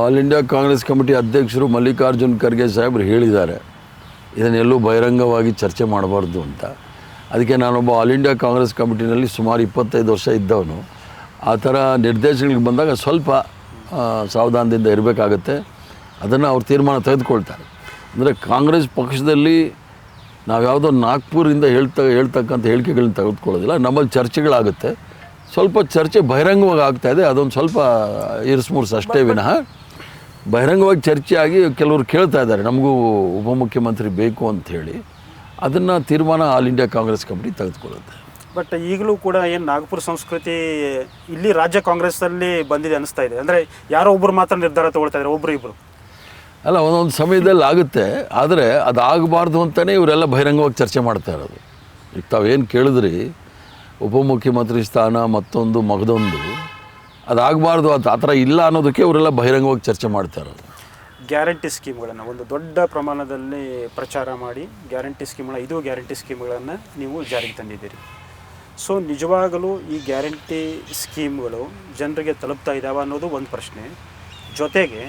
S2: ಆಲ್ ಇಂಡಿಯಾ ಕಾಂಗ್ರೆಸ್ ಕಮಿಟಿ ಅಧ್ಯಕ್ಷರು ಮಲ್ಲಿಕಾರ್ಜುನ್ ಖರ್ಗೆ ಸಾಹೇಬರು ಹೇಳಿದ್ದಾರೆ, ಇದನ್ನೆಲ್ಲೂ ಬಹಿರಂಗವಾಗಿ ಚರ್ಚೆ ಮಾಡಬಾರ್ದು ಅಂತ. ಅದಕ್ಕೆ ನಾನೊಬ್ಬ ಆಲ್ ಇಂಡಿಯಾ ಕಾಂಗ್ರೆಸ್ ಕಮಿಟಿನಲ್ಲಿ ಸುಮಾರು 25 ವರ್ಷ ಇದ್ದವನು. ಆ ಥರ ನಿರ್ದೇಶನಗಳಿಗೆ ಬಂದಾಗ ಸ್ವಲ್ಪ ಸಾವಧಾನದಿಂದ ಇರಬೇಕಾಗತ್ತೆ. ಅದನ್ನು ಅವ್ರು ತೀರ್ಮಾನ ತೆಗೆದುಕೊಳ್ತಾರೆ. ಅಂದರೆ ಕಾಂಗ್ರೆಸ್ ಪಕ್ಷದಲ್ಲಿ ನಾವು ಯಾವುದೋ ನಾಗ್ಪುರಿಂದ ಹೇಳ್ತಕ್ಕಂಥ ಹೇಳಿಕೆಗಳನ್ನ ತೆಗೆದುಕೊಳ್ಳೋದಿಲ್ಲ. ನಮ್ಮಲ್ಲಿ ಚರ್ಚೆಗಳಾಗುತ್ತೆ, ಸ್ವಲ್ಪ ಚರ್ಚೆ ಬಹಿರಂಗವಾಗಿ ಆಗ್ತಾಯಿದೆ. ಅದೊಂದು ಸ್ವಲ್ಪ ಇರಿಸ್ಮೂರ್ಸ್ ಅಷ್ಟೇ ವಿನಃ ಬಹಿರಂಗವಾಗಿ ಚರ್ಚೆ ಆಗಿ ಕೆಲವರು ಕೇಳ್ತಾ ಇದ್ದಾರೆ ನಮಗೂ ಉಪಮುಖ್ಯಮಂತ್ರಿ ಬೇಕು ಅಂಥೇಳಿ. ಅದನ್ನು ತೀರ್ಮಾನ ಆಲ್ ಇಂಡಿಯಾ ಕಾಂಗ್ರೆಸ್ ಕಮಿಟಿ ತೆಗೆದುಕೊಳ್ಳುತ್ತೆ.
S1: ಬಟ್ ಈಗಲೂ ಕೂಡ ಏನು ನಾಗಪುರ ಸಂಸ್ಕೃತಿ ಇಲ್ಲಿ ರಾಜ್ಯ ಕಾಂಗ್ರೆಸ್ಸಲ್ಲಿ ಬಂದಿದೆ ಅನಿಸ್ತಾ ಇದೆ. ಅಂದರೆ ಯಾರೋ ಒಬ್ಬರು ಮಾತ್ರ ನಿರ್ಧಾರ ತೊಗೊಳ್ತಾ ಇದ್ದಾರೆ, ಒಬ್ಬರು ಇಬ್ಬರು
S2: ಅಲ್ಲ. ಒಂದೊಂದು ಸಮಯದಲ್ಲಿ ಆಗುತ್ತೆ, ಆದರೆ ಅದಾಗಬಾರ್ದು ಅಂತಲೇ ಇವರೆಲ್ಲ ಬಹಿರಂಗವಾಗಿ ಚರ್ಚೆ ಮಾಡ್ತಾ ಇರೋದು. ಈಗ ತಾವೇನು ಕೇಳಿದ್ರಿ, ಉಪಮುಖ್ಯಮಂತ್ರಿ ಸ್ಥಾನ ಮತ್ತೊಂದು ಮಗದೊಂದು, ಅದಾಗಬಾರ್ದು ಆ ಥರ ಇಲ್ಲ ಅನ್ನೋದಕ್ಕೆ ಇವರೆಲ್ಲ ಬಹಿರಂಗವಾಗಿ ಚರ್ಚೆ ಮಾಡ್ತಾ ಇರೋದು.
S1: ಗ್ಯಾರಂಟಿ ಸ್ಕೀಮ್ಗಳನ್ನು ಒಂದು ದೊಡ್ಡ ಪ್ರಮಾಣದಲ್ಲಿ ಪ್ರಚಾರ ಮಾಡಿ ಗ್ಯಾರಂಟಿ ಸ್ಕೀಮ್ಗಳ 5 ಗ್ಯಾರಂಟಿ ಸ್ಕೀಮ್ಗಳನ್ನು ನೀವು ಜಾರಿಗೆ ತಂದಿದ್ದೀರಿ. ಸೊ ನಿಜವಾಗಲೂ ಈ ಗ್ಯಾರಂಟಿ ಸ್ಕೀಮ್ಗಳು ಜನರಿಗೆ ತಲುಪ್ತಾ ಇದ್ದಾವೆ ಅನ್ನೋದು ಒಂದು ಪ್ರಶ್ನೆ. ಜೊತೆಗೆ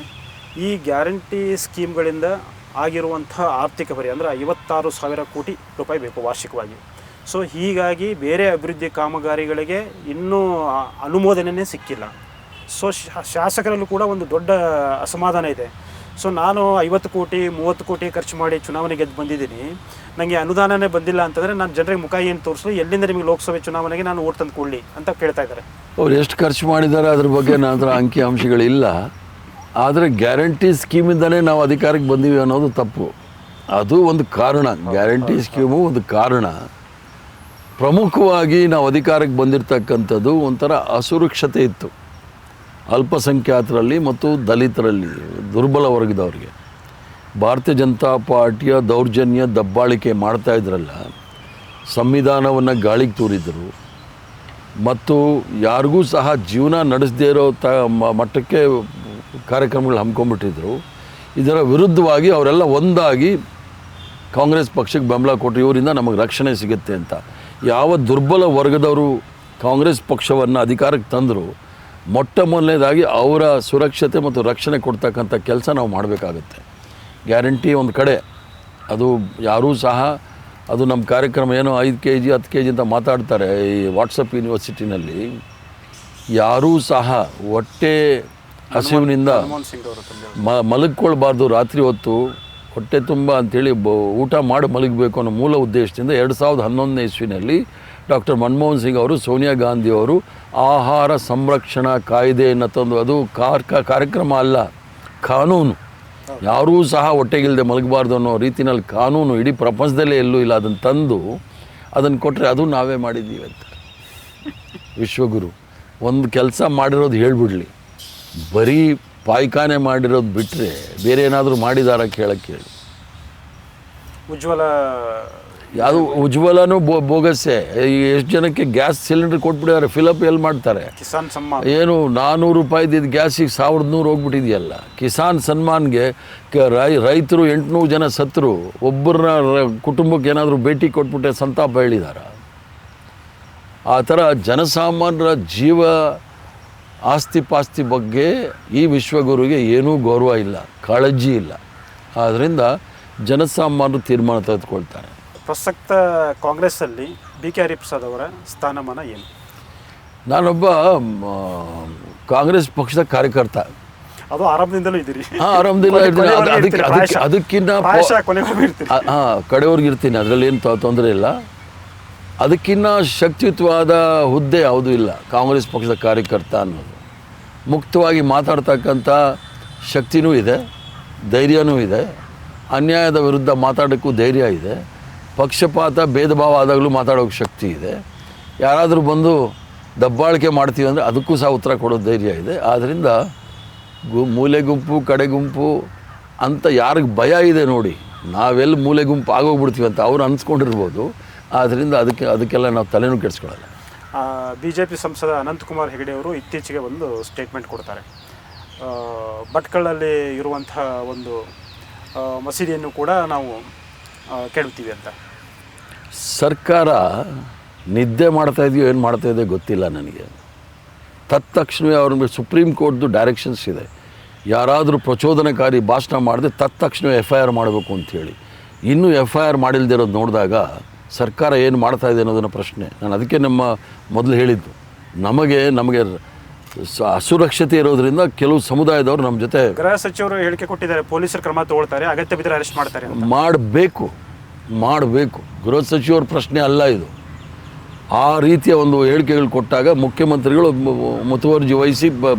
S1: ಈ ಗ್ಯಾರಂಟಿ ಸ್ಕೀಮ್ಗಳಿಂದ ಆಗಿರುವಂಥ ಆರ್ಥಿಕ ಹೊರೆ ಅಂದರೆ 56,000 ಕೋಟಿ ರೂಪಾಯಿ ಬೇಕು ವಾರ್ಷಿಕವಾಗಿ. ಸೊ ಹೀಗಾಗಿ ಬೇರೆ ಅಭಿವೃದ್ಧಿ ಕಾಮಗಾರಿಗಳಿಗೆ ಇನ್ನೂ ಅನುಮೋದನೆ ಸಿಕ್ಕಿಲ್ಲ. ಸೊ ಶಾಸಕರಲ್ಲೂ ಕೂಡ ಒಂದು ದೊಡ್ಡ ಅಸಮಾಧಾನ ಇದೆ. ಸೊ ನಾನು 50 ಕೋಟಿ 30 ಕೋಟಿ ಖರ್ಚು ಮಾಡಿ ಚುನಾವಣೆ ಗೆದ್ದು ಬಂದಿದ್ದೀನಿ, ನನಗೆ ಅನುದಾನನೇ ಬಂದಿಲ್ಲ ಅಂತಂದರೆ ನಾನು ಜನರಿಗೆ ಮುಖ ಏನು ತೋರಿಸಲು, ಎಲ್ಲಿಂದ ನಿಮಗೆ ಲೋಕಸಭೆ ಚುನಾವಣೆಗೆ ನಾನು ಓಟ್ ತಂದು ಕೊಡಲಿ ಅಂತ ಕೇಳ್ತಾ ಇದ್ದಾರೆ.
S2: ಅವ್ರು ಎಷ್ಟು ಖರ್ಚು ಮಾಡಿದ್ದಾರೆ ಅದ್ರ ಬಗ್ಗೆ ನನ್ನ ಅಂಕಿ ಅಂಶಗಳಿಲ್ಲ. ಆದರೆ ಗ್ಯಾರಂಟಿ ಸ್ಕೀಮಿಂದಲೇ ನಾವು ಅಧಿಕಾರಕ್ಕೆ ಬಂದೀವಿ ಅನ್ನೋದು ತಪ್ಪು. ಅದು ಒಂದು ಕಾರಣ, ಗ್ಯಾರಂಟಿ ಸ್ಕೀಮು ಒಂದು ಕಾರಣ. ಪ್ರಮುಖವಾಗಿ ನಾವು ಅಧಿಕಾರಕ್ಕೆ ಬಂದಿರತಕ್ಕಂಥದ್ದು ಒಂಥರ ಅಸುರಕ್ಷತೆ ಇತ್ತು ಅಲ್ಪಸಂಖ್ಯಾತರಲ್ಲಿ ಮತ್ತು ದಲಿತರಲ್ಲಿ, ದುರ್ಬಲ ವರ್ಗದವ್ರಿಗೆ. ಭಾರತೀಯ ಜನತಾ ಪಾರ್ಟಿಯ ದೌರ್ಜನ್ಯ ದಬ್ಬಾಳಿಕೆ ಮಾಡ್ತಾ ಇದ್ರಲ್ಲ, ಸಂವಿಧಾನವನ್ನು ಗಾಳಿಗೆ ತೂರಿದರು ಮತ್ತು ಯಾರಿಗೂ ಸಹ ಜೀವನ ನಡೆಸದೇ ಇರೋ ಮಟ್ಟಕ್ಕೆ ಕಾರ್ಯಕ್ರಮಗಳು ಹಮ್ಮಿಕೊಂಡ್ಬಿಟ್ಟಿದ್ರು. ಇದರ ವಿರುದ್ಧವಾಗಿ ಅವರೆಲ್ಲ ಒಂದಾಗಿ ಕಾಂಗ್ರೆಸ್ ಪಕ್ಷಕ್ಕೆ ಬೆಂಬಲ ಕೊಟ್ಟರು, ಇವರಿಂದ ನಮಗೆ ರಕ್ಷಣೆ ಸಿಗುತ್ತೆ ಅಂತ. ಯಾವ ದುರ್ಬಲ ವರ್ಗದವರು ಕಾಂಗ್ರೆಸ್ ಪಕ್ಷವನ್ನು ಅಧಿಕಾರಕ್ಕೆ ತಂದರು, ಮೊಟ್ಟ ಮೊದಲನೇದಾಗಿ ಅವರ ಸುರಕ್ಷತೆ ಮತ್ತು ರಕ್ಷಣೆ ಕೊಡ್ತಕ್ಕಂಥ ಕೆಲಸ ನಾವು ಮಾಡಬೇಕಾಗತ್ತೆ. ಗ್ಯಾರಂಟಿ ಒಂದು ಕಡೆ, ಅದು ಯಾರೂ ಸಹ ಅದು ನಮ್ಮ ಕಾರ್ಯಕ್ರಮ ಏನೋ 5 kg 10 kg ಅಂತ ಮಾತಾಡ್ತಾರೆ ಈ ವಾಟ್ಸಪ್ ಯೂನಿವರ್ಸಿಟಿನಲ್ಲಿ. ಯಾರೂ ಸಹ ಹೊಟ್ಟೆ ಹಸಿವಿನಿಂದ ಮಲಗ್ಕೊಳ್ಬಾರ್ದು, ರಾತ್ರಿ ಹೊತ್ತು ಹೊಟ್ಟೆ ತುಂಬ ಅಂಥೇಳಿ ಊಟ ಮಾಡಿ ಮಲಗಬೇಕು ಅನ್ನೋ ಮೂಲ ಉದ್ದೇಶದಿಂದ 2011ನೇ ಇಸ್ವಿನಲ್ಲಿ ಡಾಕ್ಟರ್ ಮನಮೋಹನ್ ಸಿಂಗ್ ಅವರು, ಸೋನಿಯಾ ಗಾಂಧಿ ಅವರು ಆಹಾರ ಸಂರಕ್ಷಣಾ ಕಾಯ್ದೆಯನ್ನು ತಂದು, ಅದು ಕಾರ್ಯಕ್ರಮ ಅಲ್ಲ, ಕಾನೂನು. ಯಾರೂ ಸಹ ಹೊಟ್ಟೆಗಿಲ್ಲದೆ ಮಲಗಬಾರ್ದು ಅನ್ನೋ ರೀತಿಯಲ್ಲಿ ಕಾನೂನು ಇಡೀ ಪ್ರಪಂಚದಲ್ಲೇ ಎಲ್ಲೂ ಇಲ್ಲ. ಅದನ್ನು ತಂದು ಅದನ್ನು ಕೊಟ್ಟರೆ ಅದು ನಾವೇ ಮಾಡಿದ್ದೀವಿ ಅಂತ ವಿಶ್ವಗುರು ಒಂದು ಕೆಲಸ ಮಾಡಿರೋದು ಹೇಳ್ಬಿಡ್ಲಿ. ಬರೀ ಪಾಯ್ಖಾನೆ ಮಾಡಿರೋದು ಬಿಟ್ಟರೆ ಬೇರೆ ಏನಾದರೂ ಮಾಡಿದಾರ ಕೇಳಕ್ಕೆ ಹೇಳಿ.
S1: ಉಜ್ವಲ
S2: ಯಾವುದು ಉಜ್ವಲನೂ ಬೋಗಸ್ಸೆ. ಎಷ್ಟು ಜನಕ್ಕೆ ಗ್ಯಾಸ್ ಸಿಲಿಂಡರ್ ಕೊಟ್ಬಿಟ್ಟಿದ್ದಾರೆ, ಫಿಲಪ್ ಎಲ್ಲಿ ಮಾಡ್ತಾರೆ?
S1: ಕಿಸಾನ್ ಸಮ್ಮಾನ್
S2: ಏನು 400 ರೂಪಾಯಿದ್ದು ಗ್ಯಾಸಿಗೆ 1100 ಹೋಗ್ಬಿಟ್ಟಿದೆಯಲ್ಲ. ಕಿಸಾನ್ ಸನ್ಮಾನ್ಗೆ ರೈತರು 800 ಜನ ಸತ್ತರು, ಒಬ್ಬರನ್ನ ಕುಟುಂಬಕ್ಕೆ ಏನಾದರೂ ಭೇಟಿ ಕೊಟ್ಬಿಟ್ಟೆ ಸಂತಾಪ ಹೇಳಿದಾರ? ಆ ಥರ ಜನಸಾಮಾನ್ಯರ ಜೀವ ಆಸ್ತಿ ಪಾಸ್ತಿ ಬಗ್ಗೆ ಈ ವಿಶ್ವಗುರುಗೆ ಏನೂ ಗೌರವ ಇಲ್ಲ, ಕಾಳಜಿ ಇಲ್ಲ. ಆದ್ದರಿಂದ ಜನಸಾಮಾನ್ಯರು ತೀರ್ಮಾನ ತೆಗೆದುಕೊಳ್ತಾರೆ.
S1: ಪ್ರಸಕ್ತ ಕಾಂಗ್ರೆಸ್ಸಲ್ಲಿ BK ಹರಿಪ್ರಸಾದ್ ಅವರ ಸ್ಥಾನಮಾನ ಏನು?
S2: ನಾನೊಬ್ಬ ಕಾಂಗ್ರೆಸ್ ಪಕ್ಷದ ಕಾರ್ಯಕರ್ತ.
S1: ಅದು ಆರಂಭದಿಂದಲೂ ಇದ್ದೀರಿ?
S2: ಹಾಂ, ಆರಾಮದಿಲ್ಲ. ಅದಕ್ಕಿಂತ ಕಡೆಯವ್ರಿಗೆ ಇರ್ತೀನಿ, ಅದರಲ್ಲಿ ಏನು ತೊಂದರೆ ಇಲ್ಲ. ಅದಕ್ಕಿಂತ ಶಕ್ತಿಯುತವಾದ ಹುದ್ದೆ ಯಾವುದೂ ಇಲ್ಲ ಕಾಂಗ್ರೆಸ್ ಪಕ್ಷದ ಕಾರ್ಯಕರ್ತ ಅನ್ನೋದು. ಮುಕ್ತವಾಗಿ ಮಾತಾಡ್ತಕ್ಕಂಥ ಶಕ್ತಿನೂ ಇದೆ, ಧೈರ್ಯನೂ ಇದೆ, ಅನ್ಯಾಯದ ವಿರುದ್ಧ ಮಾತಾಡೋಕ್ಕೂ ಧೈರ್ಯ ಇದೆ, ಪಕ್ಷಪಾತ ಭೇದ ಭಾವ ಆದಾಗಲೂ ಮಾತಾಡೋಕ್ಕೆ ಶಕ್ತಿ ಇದೆ. ಯಾರಾದರೂ ಬಂದು ದಬ್ಬಾಳಿಕೆ ಮಾಡ್ತೀವಿ ಅಂದರೆ ಅದಕ್ಕೂ ಸಹ ಉತ್ತರ ಕೊಡೋ ಧೈರ್ಯ ಇದೆ. ಆದ್ದರಿಂದ ಮೂಲೆ ಗುಂಪು ಕಡೆ ಗುಂಪು ಅಂತ ಯಾರಿಗೆ ಭಯ ಇದೆ ನೋಡಿ, ನಾವೆಲ್ಲಿ ಮೂಲೆ ಗುಂಪು ಆಗೋಗ್ಬಿಡ್ತೀವಿ ಅಂತ ಅವ್ರು ಅನ್ಸ್ಕೊಂಡಿರ್ಬೋದು. ಆದ್ದರಿಂದ ಅದಕ್ಕೆಲ್ಲ ನಾವು ತಲೆನೂ ಕೆಡಿಸ್ಕೊಳ್ಳಲ್ಲ.
S1: BJP ಸಂಸದ ಅನಂತಕುಮಾರ್ ಹೆಗಡೆ ಅವರು ಇತ್ತೀಚೆಗೆ ಒಂದು ಸ್ಟೇಟ್ಮೆಂಟ್ ಕೊಡ್ತಾರೆ. ಭಟ್ಕಳಲ್ಲಿ ಇರುವಂತಹ ಒಂದು ಮಸೀದಿಯನ್ನು ಕೂಡ ನಾವು ಕೆಡುತ್ತೀವಿ ಅಂತ.
S2: ಸರ್ಕಾರ ನಿದ್ದೆ ಮಾಡ್ತಾ ಇದೆಯೋ ಏನು ಮಾಡ್ತಾ ಇದೆ ಗೊತ್ತಿಲ್ಲ ನನಗೆ. ತತ್ಕ್ಷಣವೇ ಅವ್ರ ಸುಪ್ರೀಂ ಕೋರ್ಟ್ದು ಡೈರೆಕ್ಷನ್ಸ್ ಇದೆ, ಯಾರಾದರೂ ಪ್ರಚೋದನಕಾರಿ ಭಾಷಣ ಮಾಡಿದ್ರೆ ತತ್ಕ್ಷಣವೇ FIR ಮಾಡಬೇಕು ಅಂಥೇಳಿ. ಇನ್ನೂ FIR ಮಾಡಿಲ್ದಿರೋದು ನೋಡಿದಾಗ ಸರ್ಕಾರ ಏನು ಮಾಡ್ತಾ ಇದೆ ಅನ್ನೋದನ್ನು ಪ್ರಶ್ನೆ. ನಾನು ಅದಕ್ಕೆ ಮೊದಲು ಹೇಳಿದ್ದು, ನಮಗೆ ಅಸುರಕ್ಷತೆ ಇರೋದ್ರಿಂದ ಕೆಲವು ಸಮುದಾಯದವರು ನಮ್ಮ ಜೊತೆ.
S1: ಗೃಹ ಸಚಿವರು ಹೇಳಿಕೆ ಕೊಟ್ಟಿದ್ದಾರೆ, ಪೊಲೀಸರು ಕ್ರಮ ತಗೊಳ್ತಾರೆ, ಅಗತ್ಯ ಬಿದ್ದರೆ ಅರೆಸ್ಟ್ ಮಾಡ್ತಾರೆ.
S2: ಮಾಡಬೇಕು. ಗೃಹ ಸಚಿವರ ಪ್ರಶ್ನೆ ಅಲ್ಲ ಇದು. ಆ ರೀತಿಯ ಒಂದು ಹೇಳಿಕೆಗಳು ಕೊಟ್ಟಾಗ ಮುಖ್ಯಮಂತ್ರಿಗಳು ಮುತುವರ್ಜಿ ವಹಿಸಿ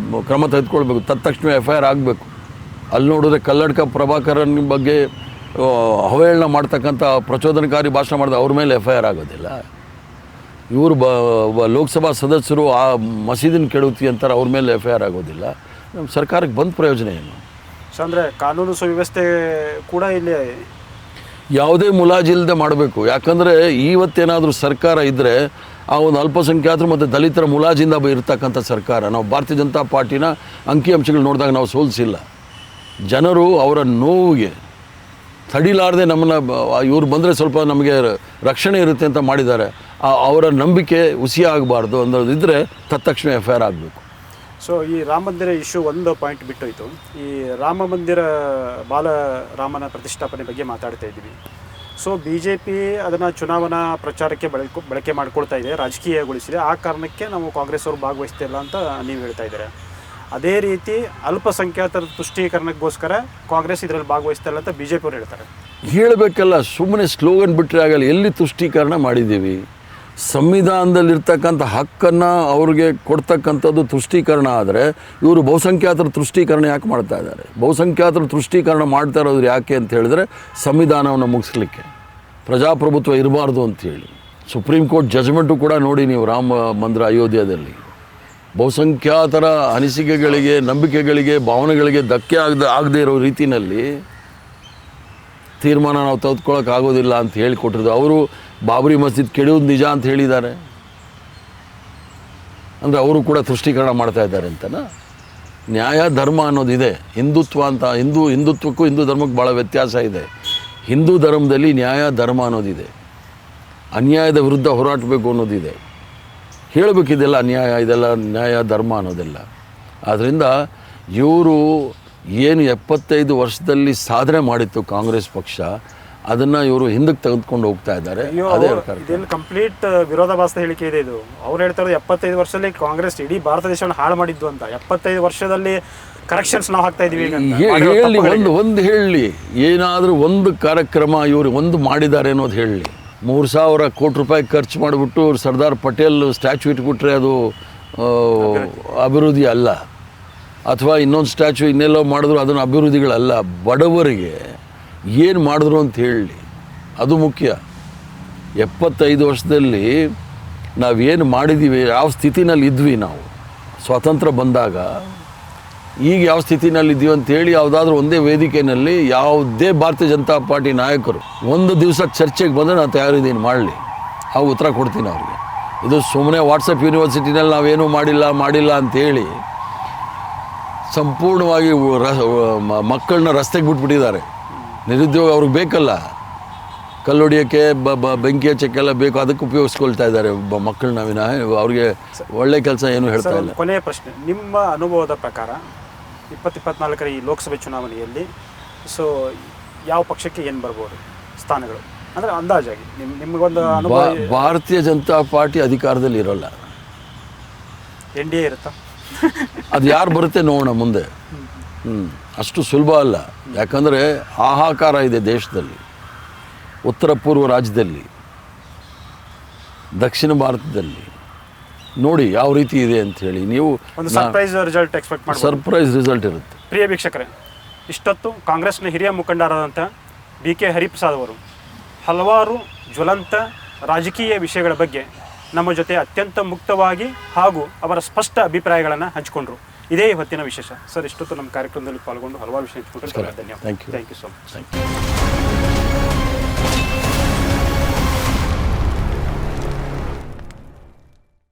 S2: ಕ್ರಮ ತೆಗೆದುಕೊಳ್ಬೇಕು, ತತ್ಕ್ಷಣ FIR ಆಗಬೇಕು. ಅಲ್ಲಿ ನೋಡಿದ್ರೆ ಕಲ್ಲಡ್ಕ ಪ್ರಭಾಕರನ್ ಬಗ್ಗೆ ಅವಹೇಳನ ಮಾಡ್ತಕ್ಕಂಥ ಪ್ರಚೋದನಕಾರಿ ಭಾಷಣ ಮಾಡಿದ ಅವ್ರ ಮೇಲೆ FIR ಆಗೋದಿಲ್ಲ. ಇವರು ಲೋಕಸಭಾ ಸದಸ್ಯರು ಆ ಮಸೀದಿನ ಕೆಡುತ್ತಿ ಅಂತಾರೆ, ಅವ್ರ ಮೇಲೆ FIR ಆಗೋದಿಲ್ಲ. ನಮ್ಮ ಸರ್ಕಾರಕ್ಕೆ ಬಂದ ಪ್ರಯೋಜನ ಏನು?
S1: ಅಂದರೆ ಕಾನೂನು ಸುವ್ಯವಸ್ಥೆ ಕೂಡ ಇಲ್ಲಿ
S2: ಯಾವುದೇ ಮುಲಾಜಿಲ್ಲದೆ ಮಾಡಬೇಕು. ಯಾಕಂದರೆ ಇವತ್ತೇನಾದರೂ ಸರ್ಕಾರ ಇದ್ದರೆ ಆ ಒಂದು ಅಲ್ಪಸಂಖ್ಯಾತರು ಮತ್ತು ದಲಿತರ ಮುಲಾಜಿಂದ ಇರ್ತಕ್ಕಂಥ ಸರ್ಕಾರ. ನಾವು ಭಾರತೀಯ ಜನತಾ ಪಾರ್ಟಿನ ಅಂಕಿಅಂಶಗಳು ನೋಡಿದಾಗ ನಾವು ಸೋಲಿಸಿಲ್ಲ. ಜನರು ಅವರ ನೋವಿಗೆ ತಡಿಲಾರದೆ ನಮ್ಮನ್ನು ಇವ್ರು ಬಂದರೆ ಸ್ವಲ್ಪ ನಮಗೆ ರಕ್ಷಣೆ ಇರುತ್ತೆ ಅಂತ ಮಾಡಿದ್ದಾರೆ. ಅವರ ನಂಬಿಕೆ ಹುಸಿ ಆಗಬಾರ್ದು ಅನ್ನೋದಿದ್ದರೆ ತತ್ಕ್ಷಣ FIR ಆಗಬೇಕು.
S1: ಸೊ ಈ ರಾಮ ಮಂದಿರ ಇಶ್ಯೂ ಒಂದು ಪಾಯಿಂಟ್ ಬಿಟ್ಟೋಯ್ತು. ಈ ರಾಮ ಮಂದಿರ ಬಾಲರಾಮನ ಪ್ರತಿಷ್ಠಾಪನೆ ಬಗ್ಗೆ ಮಾತಾಡ್ತಾ ಇದ್ದೀವಿ. ಸೊ BJP ಅದನ್ನು ಚುನಾವಣಾ ಪ್ರಚಾರಕ್ಕೆ ಬಳಕೆ ಮಾಡ್ಕೊಳ್ತಾ ಇದೆ, ರಾಜಕೀಯಗೊಳಿಸಿದೆ. ಆ ಕಾರಣಕ್ಕೆ ನಾವು ಕಾಂಗ್ರೆಸ್ ಅವರು ಭಾಗವಹಿಸ್ತಿಲ್ಲ ಅಂತ ನೀವು ಹೇಳ್ತಾ ಇದ್ದಾರೆ. ಅದೇ ರೀತಿ ಅಲ್ಪಸಂಖ್ಯಾತರ ತುಷ್ಟೀಕರಣಕ್ಕೋಸ್ಕರ ಕಾಂಗ್ರೆಸ್ ಇದರಲ್ಲಿ ಭಾಗವಹಿಸ್ತಾ ಇಲ್ಲ ಅಂತ BJP ಅವರು ಹೇಳ್ತಾರೆ.
S2: ಹೇಳಬೇಕಲ್ಲ, ಸುಮ್ಮನೆ ಸ್ಲೋಗನ್ ಬಿಟ್ಟರೆ ಆಗಲ್ಲ. ಎಲ್ಲಿ ತುಷ್ಟೀಕರಣ ಮಾಡಿದ್ದೀವಿ? ಸಂವಿಧಾನದಲ್ಲಿರ್ತಕ್ಕಂಥ ಹಕ್ಕನ್ನು ಅವ್ರಿಗೆ ಕೊಡ್ತಕ್ಕಂಥದ್ದು ತುಷ್ಟೀಕರಣ ಆದರೆ ಇವರು ಬಹುಸಂಖ್ಯಾತರ ತುಷ್ಟೀಕರಣ ಯಾಕೆ ಮಾಡ್ತಾ ಇದ್ದಾರೆ? ಬಹುಸಂಖ್ಯಾತರ ತುಷ್ಟೀಕರಣ ಮಾಡ್ತಾ ಇರೋದು ಯಾಕೆ ಅಂತ ಹೇಳಿದ್ರೆ ಸಂವಿಧಾನವನ್ನು ಮುಗಿಸ್ಲಿಕ್ಕೆ, ಪ್ರಜಾಪ್ರಭುತ್ವ ಇರಬಾರ್ದು ಅಂಥೇಳಿ. ಸುಪ್ರೀಂ ಕೋರ್ಟ್ ಜಜ್ಮೆಂಟು ಕೂಡ ನೋಡಿ ನೀವು, ರಾಮ ಮಂದಿರ ಅಯೋಧ್ಯೆಯಲ್ಲಿ ಬಹುಸಂಖ್ಯಾತರ ಅನಿಸಿಕೆಗಳಿಗೆ, ನಂಬಿಕೆಗಳಿಗೆ, ಭಾವನೆಗಳಿಗೆ ಧಕ್ಕೆ ಆಗದೆ ಇರೋ ರೀತಿಯಲ್ಲಿ ತೀರ್ಮಾನ ನಾವು ತೆಗೆದುಕೊಳ್ಳೋಕ್ಕಾಗೋದಿಲ್ಲ ಅಂತ ಹೇಳಿಕೊಟ್ಟಿರೋದು. ಅವರು ಬಾಬರಿ ಮಸ್ಜಿದ್ ಕೆಡುವುದು ನಿಜ ಅಂತ ಹೇಳಿದ್ದಾರೆ ಅಂದರೆ ಅವರು ಕೂಡ ತುಷ್ಟೀಕರಣ ಮಾಡ್ತಾ ಇದ್ದಾರೆ ಅಂತನಾ? ನ್ಯಾಯ ಧರ್ಮ ಅನ್ನೋದಿದೆ, ಹಿಂದುತ್ವ ಅಂತ. ಹಿಂದುತ್ವಕ್ಕೂ ಹಿಂದೂ ಧರ್ಮಕ್ಕೆ ಭಾಳ ವ್ಯತ್ಯಾಸ ಇದೆ. ಹಿಂದೂ ಧರ್ಮದಲ್ಲಿ ನ್ಯಾಯ ಧರ್ಮ ಅನ್ನೋದಿದೆ, ಅನ್ಯಾಯದ ವಿರುದ್ಧ ಹೋರಾಟಬೇಕು ಅನ್ನೋದಿದೆ. ಹೇಳಬೇಕಿದೆಲ್ಲ ಅನ್ಯಾಯ, ಇದೆಲ್ಲ ನ್ಯಾಯ ಧರ್ಮ ಅನ್ನೋದೆಲ್ಲ. ಆದ್ದರಿಂದ ಇವರು ಏನು 75 ವರ್ಷದಲ್ಲಿ ಸಾಧನೆ ಮಾಡಿತ್ತು ಕಾಂಗ್ರೆಸ್ ಪಕ್ಷ, ಅದನ್ನು ಇವರು ಹಿಂದಕ್ಕೆ ತೆಗೆದುಕೊಂಡು ಹೋಗ್ತಾ ಇದ್ದಾರೆ. ಅದೇ
S1: ಕಂಪ್ಲೀಟ್ ವಿರೋಧಾಭಾಸ ಹೇಳಿಕೆ ಇದೆ ಇದು. ಅವ್ರು ಹೇಳ್ತಾರೆ 75 ವರ್ಷದಲ್ಲಿ ಕಾಂಗ್ರೆಸ್ ಇಡೀ ಭಾರತ ದೇಶವನ್ನು ಹಾಳು ಮಾಡಿದ್ದು ಅಂತ. 75 ವರ್ಷದಲ್ಲಿ ಕರೆಕ್ಷನ್ಸ್ ನಾವು ಹಾಕ್ತಾ ಇದೀವಿ.
S2: ಹೇಳಿ, ಒಂದು ಹೇಳಿ, ಏನಾದರೂ ಒಂದು ಕಾರ್ಯಕ್ರಮ ಇವರು ಒಂದು ಮಾಡಿದ್ದಾರೆ ಅನ್ನೋದು ಹೇಳಿ. 3,000 ಕೋಟಿ ರೂಪಾಯಿ ಖರ್ಚು ಮಾಡಿಬಿಟ್ಟು ಸರ್ದಾರ್ ಪಟೇಲ್ ಸ್ಟ್ಯಾಚ್ಯೂ ಇಟ್ಬಿಟ್ರೆ ಅದು ಅಭಿವೃದ್ಧಿ ಅಲ್ಲ. ಅಥವಾ ಇನ್ನೊಂದು ಸ್ಟ್ಯಾಚು ಇನ್ನೆಲ್ಲೋ ಮಾಡಿದ್ರು ಅದನ್ನು ಅಭಿವೃದ್ಧಿಗಳಲ್ಲ, ಬಡವರಿಗೆ ಏನು ಮಾಡಿದ್ರು ಅಂತ ಹೇಳಿ, ಅದು ಮುಖ್ಯ. 75 ವರ್ಷದಲ್ಲಿ ನಾವೇನು ಮಾಡಿದ್ದೀವಿ, ಯಾವ ಸ್ಥಿತಿನಲ್ಲಿ ಇದ್ವಿ ನಾವು ಸ್ವಾತಂತ್ರ್ಯ ಬಂದಾಗ, ಈಗ ಯಾವ ಸ್ಥಿತಿನಲ್ಲಿದ್ದೀವಿ ಅಂತೇಳಿ ಯಾವುದಾದ್ರೂ ಒಂದೇ ವೇದಿಕೆಯಲ್ಲಿ ಯಾವುದೇ ಭಾರತೀಯ ಜನತಾ ಪಾರ್ಟಿ ನಾಯಕರು ಒಂದು ದಿವಸ ಚರ್ಚೆಗೆ ಬಂದರೆ ನಾನು ತಯಾರಿದ್ದೀನಿ ಮಾಡಲಿ, ಆ ಉತ್ತರ ಕೊಡ್ತೀನಿ ಅವ್ರಿಗೆ. ಇದು ಸುಮ್ಮನೆ ವಾಟ್ಸಪ್ ಯೂನಿವರ್ಸಿಟಿನಲ್ಲಿ ನಾವೇನೂ ಮಾಡಿಲ್ಲ ಅಂಥೇಳಿ ಸಂಪೂರ್ಣವಾಗಿ ಮಕ್ಕಳನ್ನ ರಸ್ತೆಗೆ ಬಿಟ್ಬಿಟ್ಟಿದ್ದಾರೆ. ನಿರುದ್ಯೋಗ ಅವ್ರಿಗೆ ಬೇಕಲ್ಲ, ಕಲ್ಲೊಡಿಯೋಕ್ಕೆ ಬೆಂಕಿ ಹಚ್ಚಕ್ಕೆಲ್ಲ ಬೇಕು, ಅದಕ್ಕೆ ಉಪಯೋಗಿಸ್ಕೊಳ್ತಾ ಇದ್ದಾರೆ ಮಕ್ಕಳನ್ನ ವಿನ ಅವ್ರಿಗೆ ಒಳ್ಳೆ ಕೆಲಸ ಏನು ಹೇಳ್ತಾ ಇಲ್ಲ.
S1: ಕೊನೆಯ ಪ್ರಶ್ನೆ, ನಿಮ್ಮ ಅನುಭವದ ಪ್ರಕಾರ 2024ರ ಈ ಲೋಕಸಭೆ ಚುನಾವಣೆಯಲ್ಲಿ ಯಾವ ಪಕ್ಷಕ್ಕೆ ಏನು ಬರ್ಬೋದು ಸ್ಥಾನಗಳು, ಅಂದರೆ ಅಂದಾಜಾಗಿ ನಿಮಗೊಂದು ಅನುಭವ?
S2: ಭಾರತೀಯ ಜನತಾ ಪಾರ್ಟಿ ಅಧಿಕಾರದಲ್ಲಿ ಇರೋಲ್ಲ,
S1: NDA ಇರುತ್ತಾ?
S2: ಅದು ಯಾರು ಬರುತ್ತೆ ನೋಡೋಣ ಮುಂದೆ. ಅಷ್ಟು ಸುಲಭ ಅಲ್ಲ, ಯಾಕಂದರೆ ಹಾಹಾಕಾರ ಇದೆ ದೇಶದಲ್ಲಿ, ಉತ್ತರ ಪೂರ್ವ ರಾಜ್ಯದಲ್ಲಿ, ದಕ್ಷಿಣ ಭಾರತದಲ್ಲಿ. ನೋಡಿ ಯಾವ ರೀತಿ ಇದೆ ಅಂಥೇಳಿ. ನೀವು
S1: ಒಂದು ಸರ್ಪ್ರೈಸ್ ರಿಸಲ್ಟ್ ಎಕ್ಸ್ಪೆಕ್ಟ್ ಮಾಡಿ.
S2: ಸರ್ಪ್ರೈಸ್ ರಿಸಲ್ಟ್ ಇರುತ್ತೆ.
S1: ಪ್ರಿಯ ವೀಕ್ಷಕರೇ, ಇಷ್ಟೊತ್ತು ಕಾಂಗ್ರೆಸ್ನ ಹಿರಿಯ ಮುಖಂಡರಾದಂಥ BK ಹರಿಪ್ರಸಾದ್ ಅವರು ಹಲವಾರು ಜ್ವಲಂತ ರಾಜಕೀಯ ವಿಷಯಗಳ ಬಗ್ಗೆ ನಮ್ಮ ಜೊತೆ ಅತ್ಯಂತ ಮುಕ್ತವಾಗಿ ಹಾಗೂ ಅವರ ಸ್ಪಷ್ಟ ಅಭಿಪ್ರಾಯಗಳನ್ನು ಹಂಚಿಕೊಂಡ್ರು. ಇದೇ ಇವತ್ತಿನ ವಿಶೇಷ. ಸರ್, ಇಷ್ಟೊತ್ತು ನಮ್ಮ ಕಾರ್ಯಕ್ರಮದಲ್ಲಿ ಪಾಲ್ಗೊಂಡು ಹಲವಾರು ವಿಷಯ ಹಂಚಿಕೊಂಡ್ರು. ಧನ್ಯವಾದ.
S2: Thank you
S1: so much.